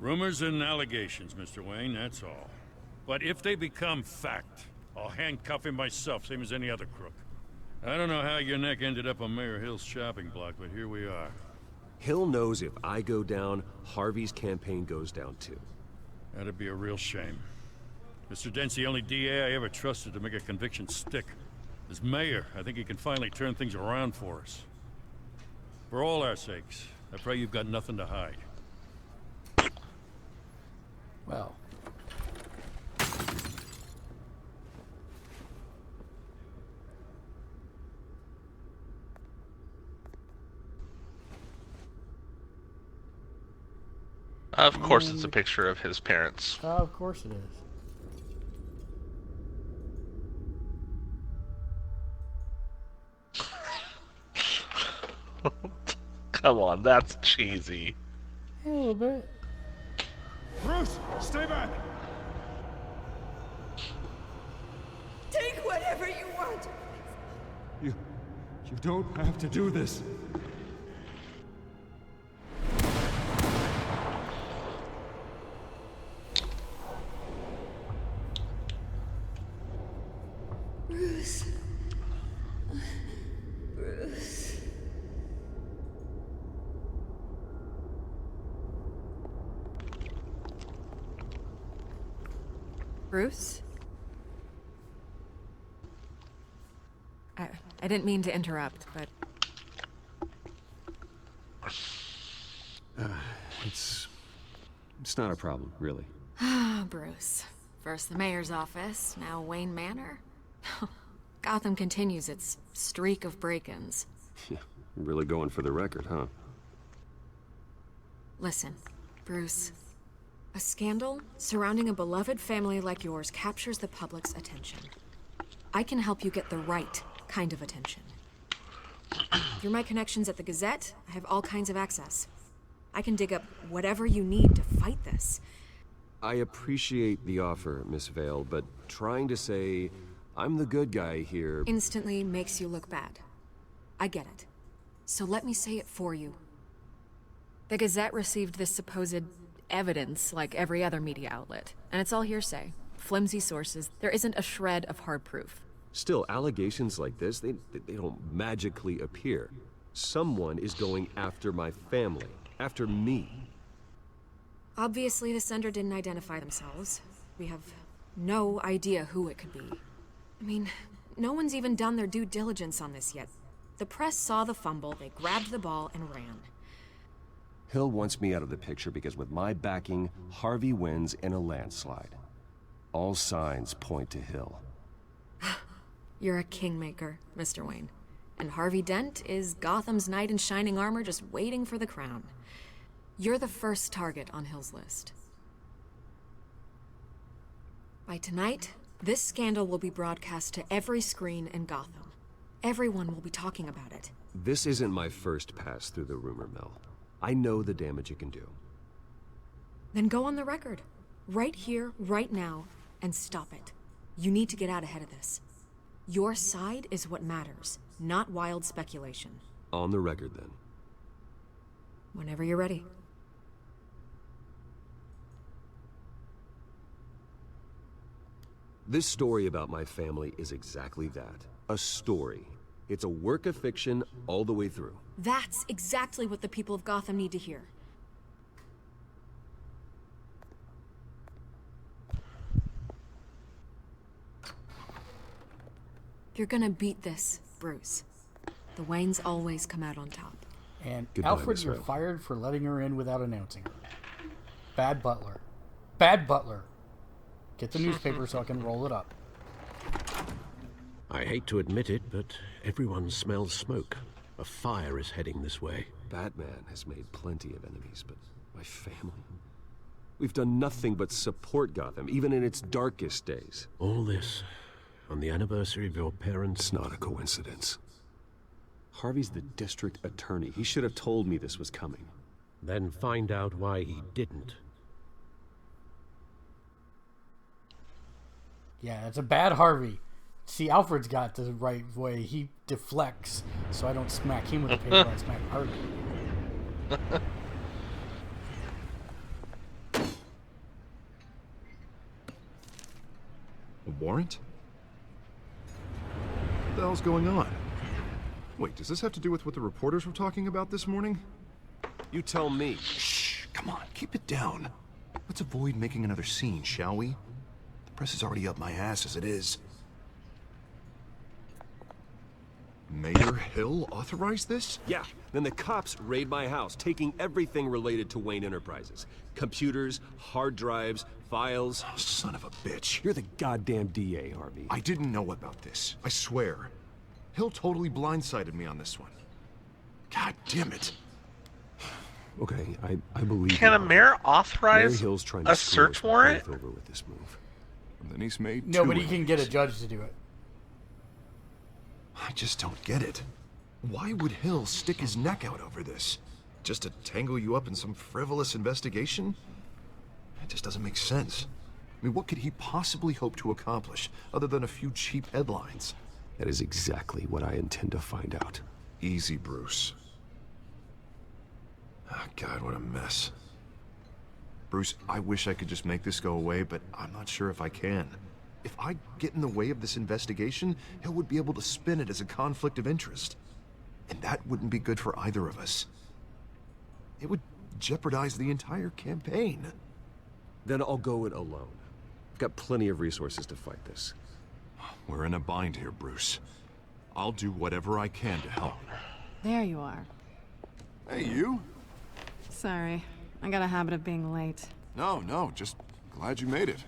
Rumors and allegations, Mr. Wayne, that's all. But if they become fact, I'll handcuff him myself, same as any other crook. I don't know how your neck ended up on Mayor Hill's shopping block, but here we are. Hill knows if I go down, Harvey's campaign goes down too. That'd be a real shame. Mr. Dent's the only DA I ever trusted to make a conviction stick. As mayor, I think he can finally turn things around for us. For all our sakes, I pray you've got nothing to hide. Well. Of course it's a picture of his parents. Of course it is. Come on, that's cheesy. A little bit. Bruce, stay back! Take whatever you want. You don't have to do this. Bruce. Bruce. Bruce? I didn't mean to interrupt, but... It's not a problem, really. Ah, Bruce. First the mayor's office, now Wayne Manor. Gotham continues its streak of break-ins. Yeah, really going for the record, huh? Listen, Bruce. A scandal surrounding a beloved family like yours captures the public's attention. I can help you get the right kind of attention. Through my connections at the Gazette, I have all kinds of access. I can dig up whatever you need to fight this. I appreciate the offer, Miss Vale, but trying to say I'm the good guy here Instantly makes you look bad. I get it. So let me say it for you. The Gazette received this supposed evidence like every other media outlet, and it's all hearsay. Flimsy sources. There isn't a shred of hard proof. Still, allegations like this, they don't magically appear. Someone is going after my family, after me. Obviously, the sender didn't identify themselves. We have no idea who it could be. I mean, no one's even done their due diligence on this yet. The press saw the fumble, they grabbed the ball and ran. Hill wants me out of the picture because with my backing, Harvey wins in a landslide. All signs point to Hill. You're a kingmaker, Mr. Wayne. And Harvey Dent is Gotham's knight in shining armor just waiting for the crown. You're the first target on Hill's list. By tonight, this scandal will be broadcast to every screen in Gotham. Everyone will be talking about it. This isn't my first pass through the rumor mill. I know the damage it can do. Then go on the record. Right here, right now, and stop it. You need to get out ahead of this. Your side is what matters, not wild speculation. On the record, then. Whenever you're ready. This story about my family is exactly that. A story. It's a work of fiction all the way through. That's exactly what the people of Gotham need to hear. You're gonna beat this, Bruce. The Waynes always come out on top. And Goodbye, Alfred, Miss you're Vale. fired for letting her in without announcing her. Bad butler. Bad butler. Get the newspaper so I can roll it up. I hate to admit it, but everyone smells smoke. A fire is heading this way. Batman has made plenty of enemies, but my family? We've done nothing but support Gotham, even in its darkest days. All this on the anniversary of your parents'... It's not a coincidence. Harvey's the district attorney. He should have told me this was coming. Then find out why he didn't. Yeah, it's a bad Harvey. See, Alfred's got the right way. He deflects, so I don't smack him with the paper, I smack Harvey. A warrant? What the hell's going on? Wait, does this have to do with what the reporters were talking about this morning? You tell me. Shh, come on, keep it down. Let's avoid making another scene, shall we? The press is already up my ass as it is. Mayor Hill authorized this? Yeah, then the cops raid my house, taking everything related to Wayne Enterprises. Computers, hard drives, files. Oh, son of a bitch. You're the goddamn DA, Harvey. I didn't know about this. I swear. Hill totally blindsided me on this one. God damn it. Okay, I believe Can a you. mayor Mayor authorize Hill's trying to a screw search us warrant? both over with this move. And then he's made No, two but he of can these. get a judge to do it. I just don't get it. Why would Hill stick his neck out over this? Just to tangle you up in some frivolous investigation? It just doesn't make sense. I mean, what could he possibly hope to accomplish other than a few cheap headlines? That is exactly what I intend to find out. Easy, Bruce. Oh, God, what a mess. Bruce, I wish I could just make this go away, but I'm not sure if I can. If I get in the way of this investigation, Hill would be able to spin it as a conflict of interest. And that wouldn't be good for either of us. It would jeopardize the entire campaign. Then I'll go it alone. I've got plenty of resources to fight this. We're in a bind here, Bruce. I'll do whatever I can to help. There you are. Hey, you? Sorry, I got a habit of being late. No, just glad you made it.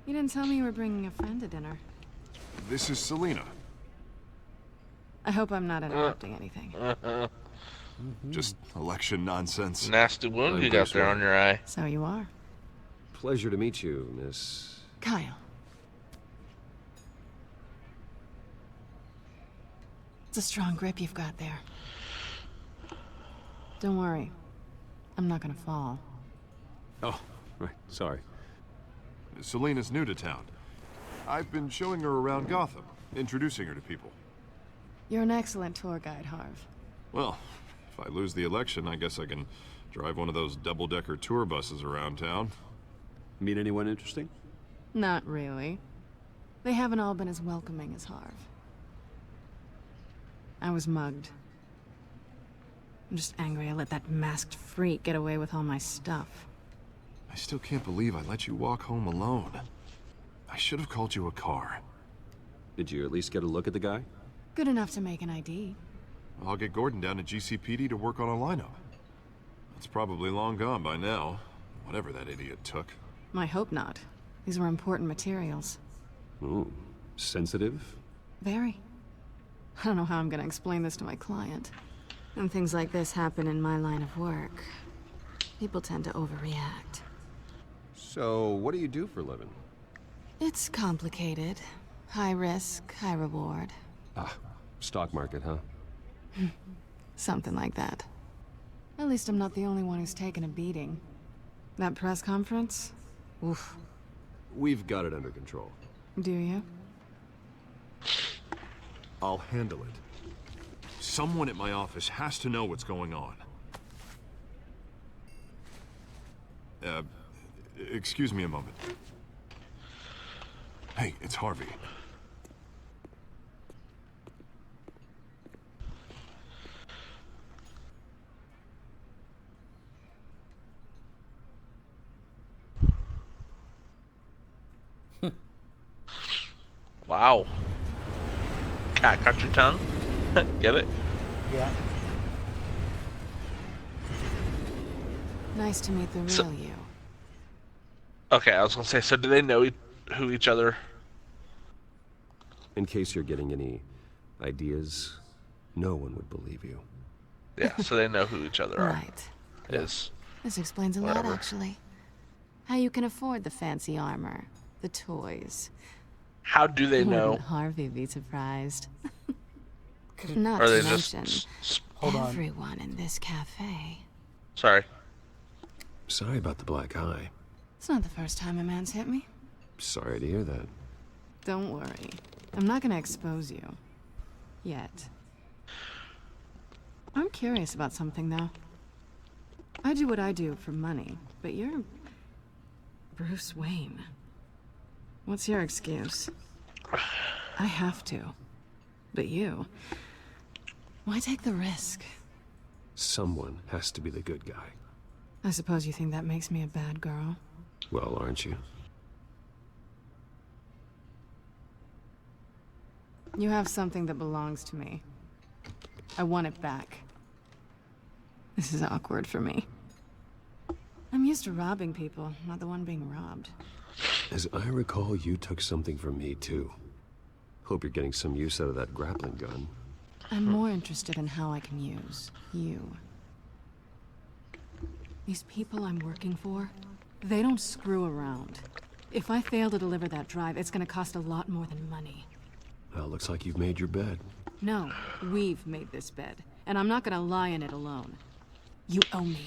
You didn't tell me you were bringing a friend to dinner. This is Selina. I hope I'm not interrupting anything. Just election nonsense. Nasty wound you got there on your eye. So you are. Pleasure to meet you, Miss... Kyle. It's a strong grip you've got there. Don't worry. I'm not gonna fall. Oh, right. Sorry. Selina's new to town. I've been showing her around Gotham, introducing her to people. You're an excellent tour guide, Harv. Well, if I lose the election, I guess I can drive one of those double-decker tour buses around town. Meet anyone interesting? Not really. They haven't all been as welcoming as Harv. I was mugged. I'm just angry I let that masked freak get away with all my stuff. I still can't believe I let you walk home alone. I should have called you a car. Did you at least get a look at the guy? Good enough to make an ID. I'll get Gordon down to GCPD to work on a lineup. It's probably long gone by now, whatever that idiot took. I hope not. These were important materials. Ooh, sensitive? Very. I don't know how I'm gonna explain this to my client. When things like this happen in my line of work, people tend to overreact. So, what do you do for a living? It's complicated. High risk, high reward. Ah, stock market, huh? Something like that. At least I'm not the only one who's taken a beating. That press conference? Oof. We've got it under control. Do you? I'll handle it. Someone at my office has to know what's going on. Excuse me a moment. Hey, it's Harvey. Wow. Cat cut your tongue? Get it? Yeah. Nice to meet the real you. Okay, I was gonna say, so do they know who each other? In case you're getting any ideas, no one would believe you. Yeah, so they know who each other are. Right. Is. This explains a lot, actually. How you can afford the fancy armor, the toys. How do they know? Wouldn't Harvey be surprised? Not Are to they mention just everyone in this cafe. Sorry. Sorry about the black eye. It's not the first time a man's hit me. Sorry to hear that. Don't worry. I'm not gonna expose you. Yet. I'm curious about something, though. I do what I do for money, but you're... Bruce Wayne. What's your excuse? I have to. But you... Why take the risk? Someone has to be the good guy. I suppose you think that makes me a bad girl? Well, aren't you? You have something that belongs to me. I want it back. This is awkward for me. I'm used to robbing people, not the one being robbed. As I recall, you took something from me, too. Hope you're getting some use out of that grappling gun. I'm more interested in how I can use you. These people I'm working for, they don't screw around. If I fail to deliver that drive, it's gonna cost a lot more than money. Well, looks like you've made your bed. No, we've made this bed, and I'm not gonna lie in it alone. You owe me.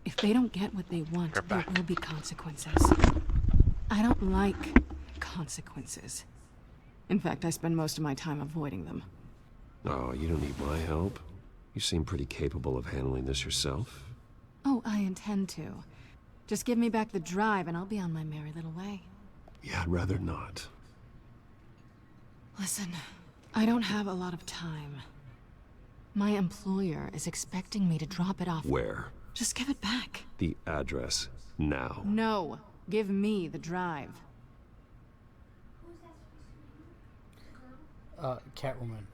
If they don't get what they want, there will be consequences. I don't like consequences. In fact, I spend most of my time avoiding them. Oh, you don't need my help. You seem pretty capable of handling this yourself. Oh, I intend to. Just give me back the drive and I'll be on my merry little way. Yeah, I'd rather not. Listen, I don't have a lot of time. My employer is expecting me to drop it off. Where? Just give it back. The address, now. No, give me the drive. Catwoman.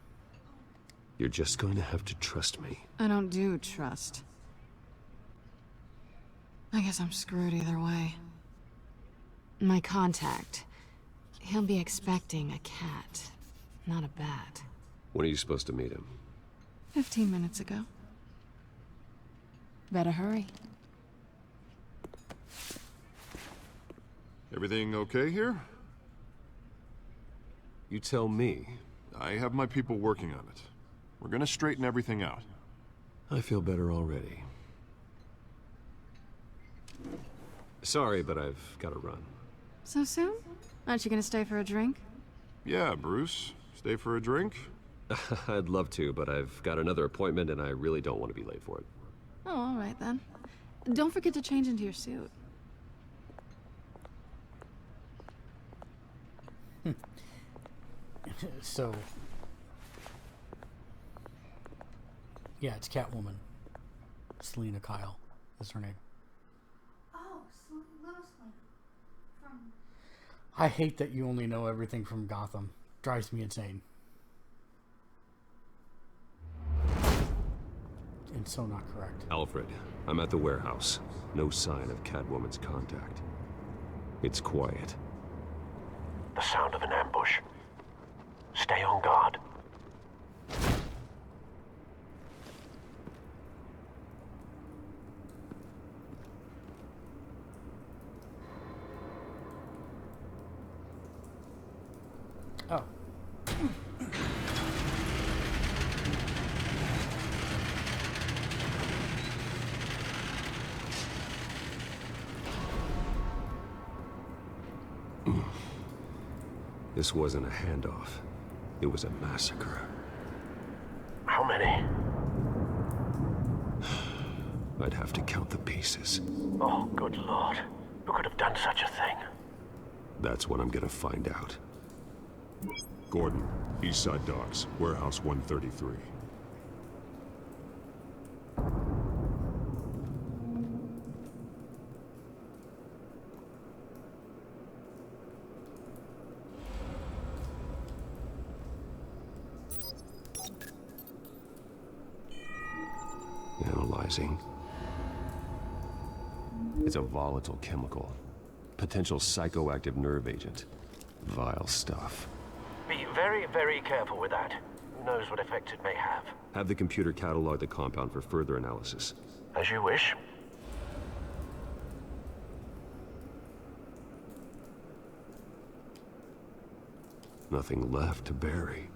You're just going to have to trust me. I don't do trust. I guess I'm screwed either way. My contact. He'll be expecting a cat, not a bat. When are you supposed to meet him? 15 minutes ago. Better hurry. Everything okay here? You tell me. I have my people working on it. We're gonna straighten everything out. I feel better already. Sorry, but I've got to run. So soon? Aren't you gonna stay for a drink? Yeah, Bruce. Stay for a drink? I'd love to, but I've got another appointment and I really don't want to be late for it. Oh, all right then. Don't forget to change into your suit. So, yeah, it's Catwoman. Selena Kyle is her name. Oh, little Selena. From... I hate that you only know everything from Gotham. Drives me insane. And so not correct. Alfred, I'm at the warehouse. No sign of Catwoman's contact. It's quiet. The sound of an ambush. Stay on guard. Oh. This wasn't a handoff. It was a massacre. How many? I'd have to count the pieces. Oh, good Lord. Who could have done such a thing? That's what I'm gonna find out. Gordon, Eastside Docks, Warehouse 133. Analyzing. It's a volatile chemical. Potential psychoactive nerve agent. Vile stuff. Be very, very careful with that. Who knows what effect it may have. Have the computer catalog the compound for further analysis. As you wish. Nothing left to bury.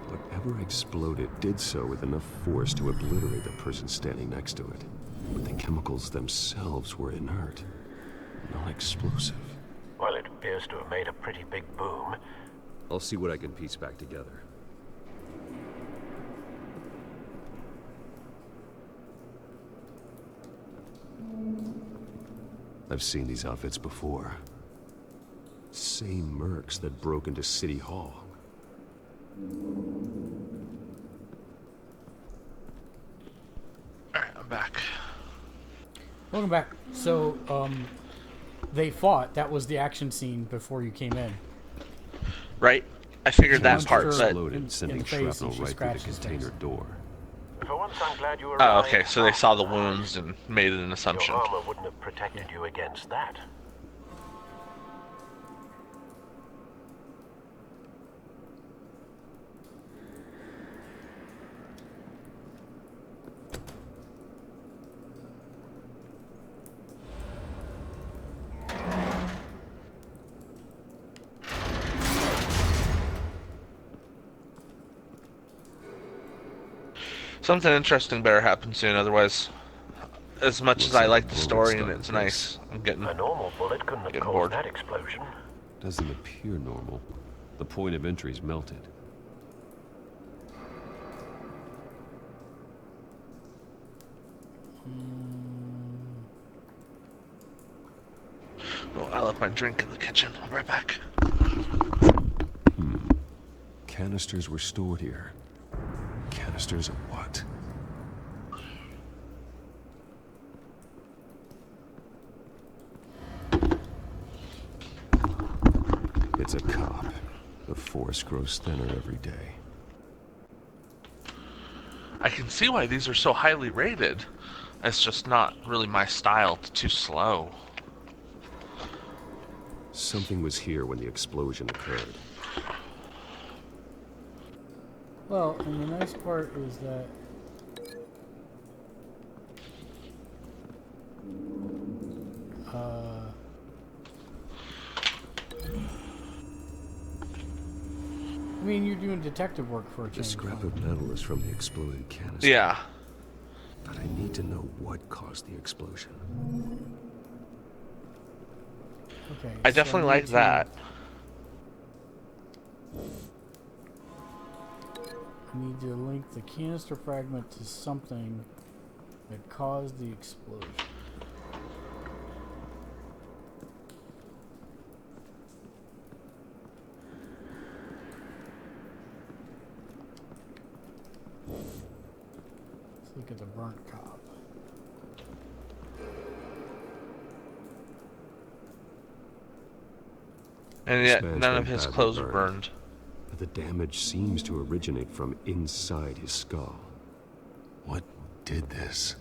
Whatever exploded did so with enough force to obliterate the person standing next to it. But the chemicals themselves were inert, not explosive. Well, it appears to have made a pretty big boom. I'll see what I can piece back together. I've seen these outfits before. Same mercs that broke into City Hall. Alright, I'm back. Welcome back. So, they fought. That was the action scene before you came in. Right? I figured that part, but... Exploded, sending shrapnel right through the container door. For once, I'm glad you were Oh, okay, so they saw the wounds and made an assumption. Your armor wouldn't have protected you against that. Something interesting better happen soon, otherwise, as much as I like the story and it's nice, I'm getting a normal bullet couldn't have caused bored. that explosion. Doesn't appear normal. The point of entry's melted. Oh, I left my drink in the kitchen. I'll be right back. Canisters were stored here. Canisters of what? It's a cop. The force grows thinner every day. I can see why these are so highly rated. It's just not really my style. It's too slow. Something was here when the explosion occurred. Well, and the nice part is that I mean, you're doing detective work for a change. The scrap of metal is from the exploded canister. Yeah. But I need to know what caused the explosion. Okay. I definitely like that. I need to link the canister fragment to something that caused the explosion. Let's look at the burnt cop. And yet, none of his clothes are burned. But the damage seems to originate from inside his skull. What did this?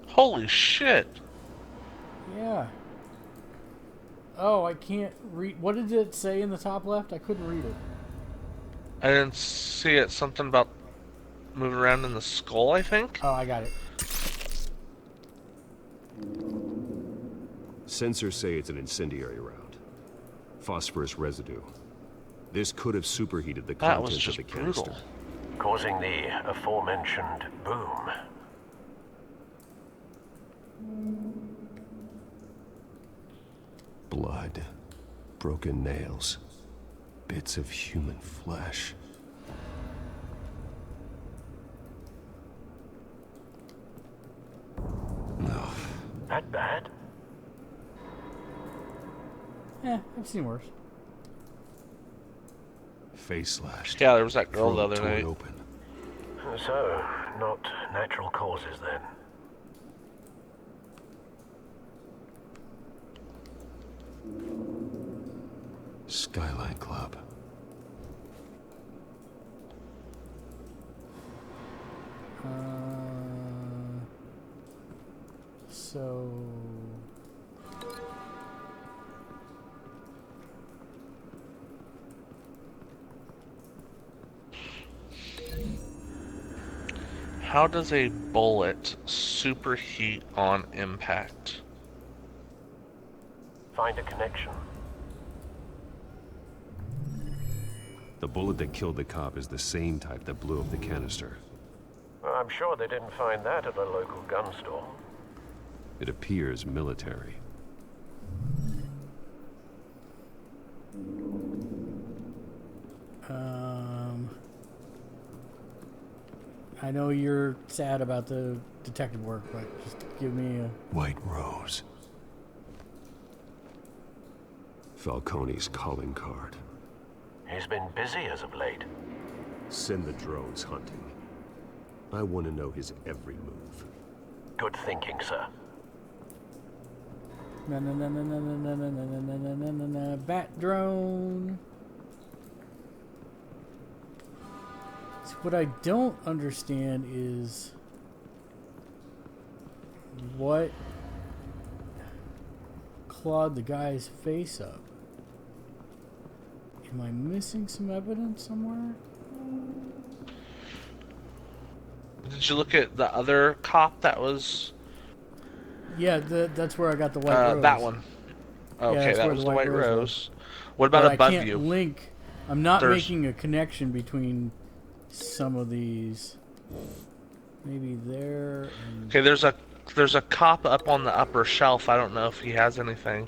Holy shit! Yeah. Oh, I can't read. What did it say in the top left? I couldn't read it. I didn't see it. Something about moving around in the skull, I think? Oh, I got it. Sensors say it's an incendiary round. Phosphorus residue. This could have superheated the contents of the canister. Causing the aforementioned boom. Blood. Broken nails. Bits of human flesh. No. That bad? I've seen worse. Face slashed. Yeah, there was that girl the other night. Open. So, not natural causes then. Skyline Club. So... How does a bullet superheat on impact? Find a connection. The bullet that killed the cop is the same type that blew up the canister. Well, I'm sure they didn't find that at a local gun store. It appears military. I know you're sad about the detective work, but just give me a... White Rose. Falcone's calling card. He's been busy as of late. Send the drones hunting. I want to know his every move. Good thinking, sir. Bat drone. So what I don't understand is what clawed the guy's face up. Am I missing some evidence somewhere? Did you look at the other cop that was? Yeah, that's where I got the white rose. That one. Okay, yeah, that was the white rose. What about but above I can't you? Link. I'm not making a connection between some of these. Maybe there. And... Okay, there's a cop up on the upper shelf. I don't know if he has anything.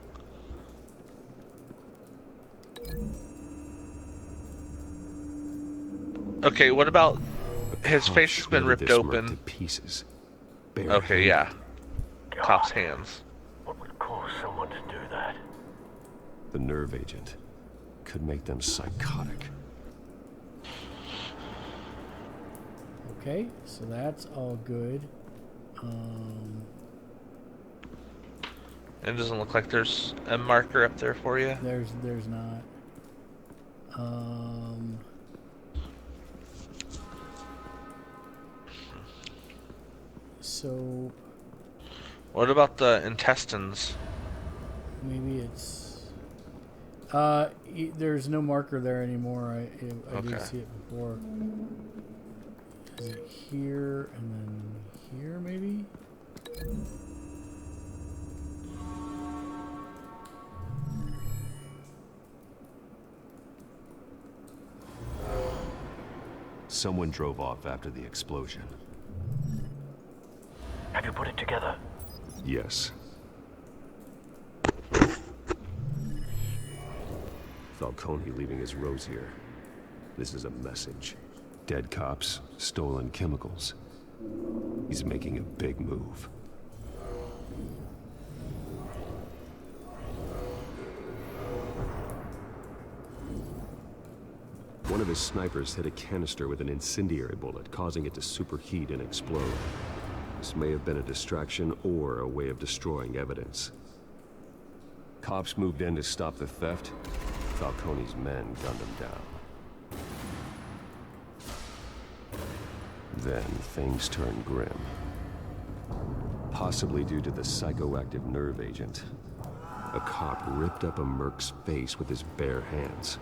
Okay, what about his face has been ripped open? To pieces. Okay, yeah. Cop's hands. What would cause someone to do that? The nerve agent could make them psychotic. Okay, so that's all good. It doesn't look like there's a marker up there for you. There's not. So. What about the intestines? Maybe it's. There's no marker there anymore. I did see it before. Is it here and then here, maybe? Someone drove off after the explosion. Have you put it together? Yes. Falcone leaving his rose here. This is a message. Dead cops, stolen chemicals. He's making a big move. One of his snipers hit a canister with an incendiary bullet, causing it to superheat and explode. This may have been a distraction or a way of destroying evidence. Cops moved in to stop the theft. Falcone's men gunned him down. Then things turned grim. Possibly due to the psychoactive nerve agent. A cop ripped up a merc's face with his bare hands.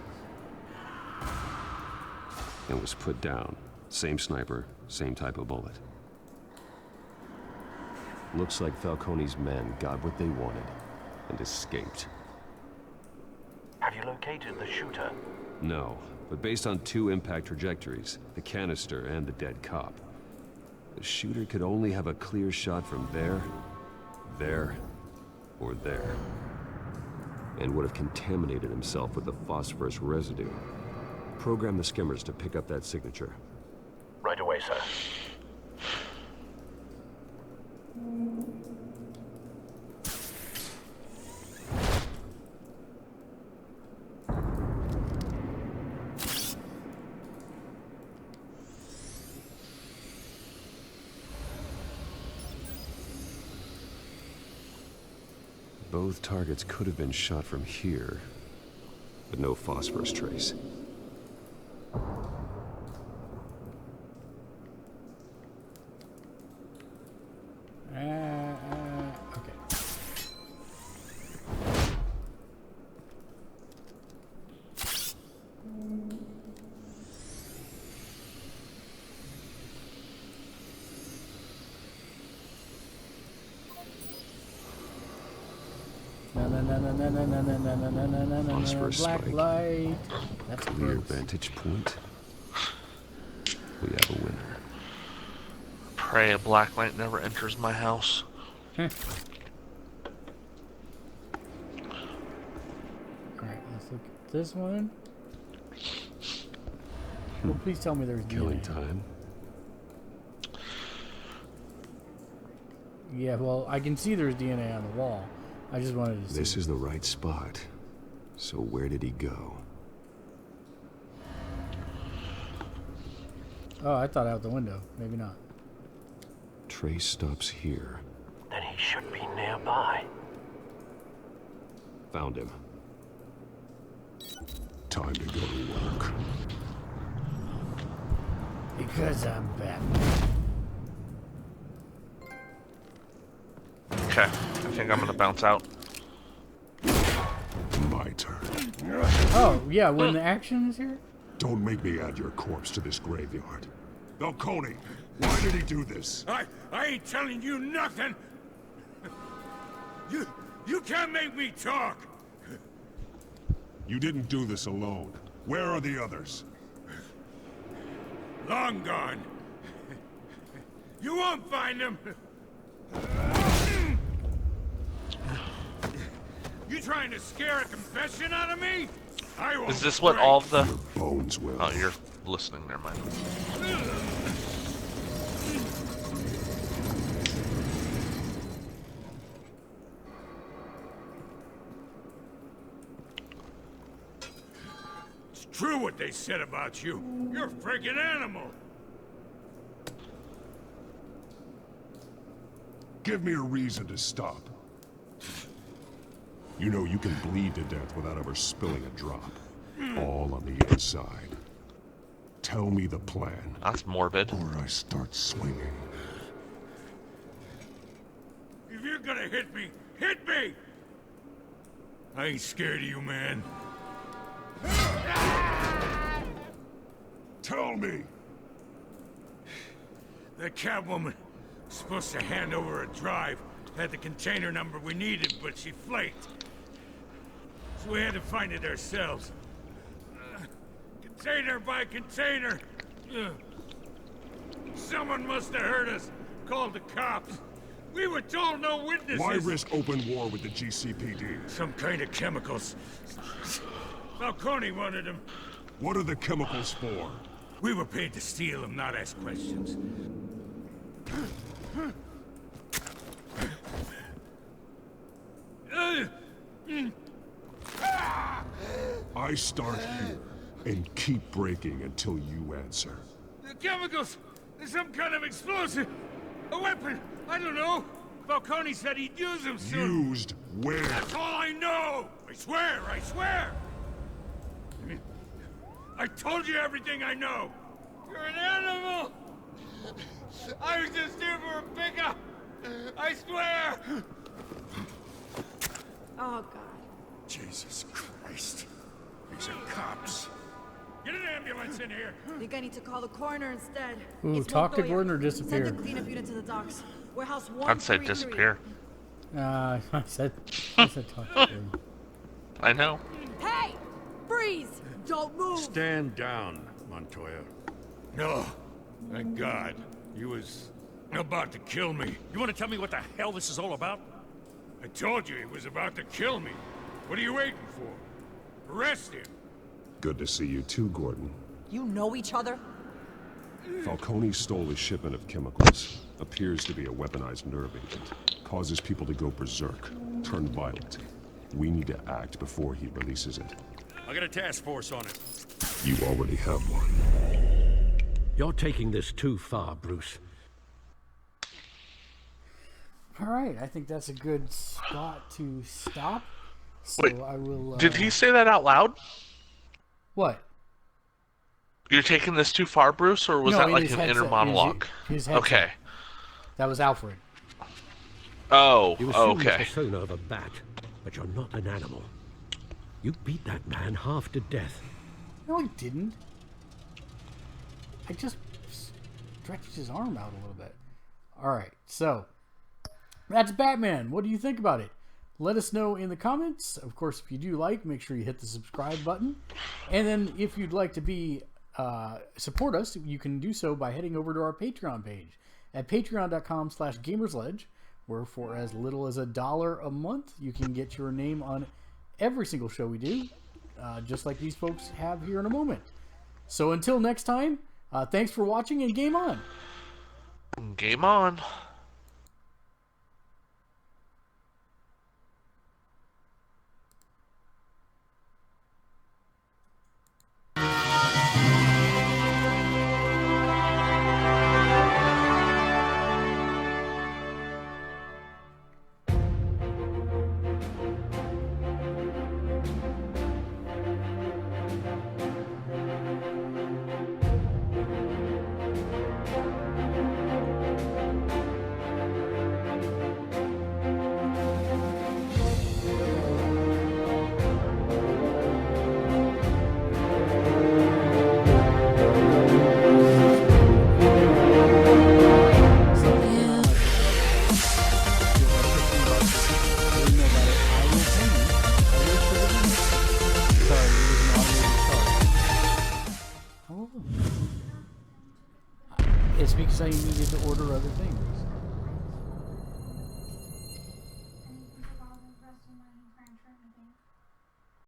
And was put down. Same sniper, same type of bullet. Looks like Falcone's men got what they wanted and escaped. Have you located the shooter? No, but based on two impact trajectories, the canister and the dead cop, the shooter could only have a clear shot from there, or there. And would have contaminated himself with the phosphorus residue. Program the skimmers to pick up that signature. Right away, sir. Both targets could have been shot from here, but no phosphorus trace. Okay. Phosphorus Black spike. light. That's Clear good. vantage point. We have a winner. Pray a black light never enters my house. Alright, let's look at this one. Well, please tell me there's Killing DNA. time. Yeah, well, I can see there's DNA on the wall. I just wanted to see. This is the right spot. So where did he go? Oh, I thought out the window. Maybe not. Trace stops here. Then he should be nearby. Found him. Time to go to work. Because I'm Batman. Okay, I think I'm gonna bounce out. My turn. Oh, yeah, when the action is here? Don't make me add your corpse to this graveyard. Falcone, why did he do this? I ain't telling you nothing! You can't make me talk! You didn't do this alone. Where are the others? Long gone. You won't find them! You trying to scare a confession out of me? I won't. Is this what all the bones will? Oh, you're listening. Never mind. It's true what they said about you. You're a freaking animal. Give me a reason to stop. You know you can bleed to death without ever spilling a drop. All on the inside. Tell me the plan. That's morbid. Or I start swinging. If you're gonna hit me, hit me! I ain't scared of you, man. Tell me! The Catwoman was supposed to hand over a drive. Had the container number we needed, but she flaked. So we had to find it ourselves. Container by container. Someone must have heard us. Called the cops. We were told no witnesses. Why risk open war with the GCPD? Some kind of chemicals. Falcone wanted them. What are the chemicals for? We were paid to steal them, not ask questions. I start here and keep breaking until you answer. The chemicals! There's some kind of explosive! A weapon! I don't know! Falcone said he'd use them soon! Used where? That's all I know! I swear! I swear! I told you everything I know! You're an animal! I was just here for a pickup! I swear! Oh, God. Jesus Christ. These are cops. Get an ambulance in here! I think I need to call the coroner instead. Ooh, It's talk to Montoya. Gordon or disappear. Send the cleanup unit to the docks. Warehouse 133. I'd say disappear. I said talk to Gordon. I know. Hey! Freeze! Don't move! Stand down, Montoya. No. Thank God. He was about to kill me. You want to tell me what the hell this is all about? I told you he was about to kill me. What are you waiting for? Arrest him. Good to see you too, Gordon. You know each other? Falcone stole a shipment of chemicals. Appears to be a weaponized nerve agent. Causes people to go berserk, turn violent. We need to act before he releases it. I got a task force on it. You already have one. You're taking this too far, Bruce. All right, I think that's a good spot to stop. So Wait, I will. Did he say that out loud? What? You're taking this too far, Bruce, or was No, that in like his an headset, inner monologue? his headset. Okay. That was Alfred. You assume Okay. the persona of a bat, but you're not an animal. You beat that man half to death. No, I didn't. I just stretched his arm out a little bit. All right, so that's Batman. What do you think about it? Let us know in the comments. Of course, if you do like, make sure you hit the subscribe button. And then if you'd like to be support us, you can do so by heading over to our Patreon page at patreon.com/gamersledge, where for as little as $1 a month, you can get your name on every single show we do, just like these folks have here in a moment. So until next time, thanks for watching and game on. Game on. It's because I needed to order other things.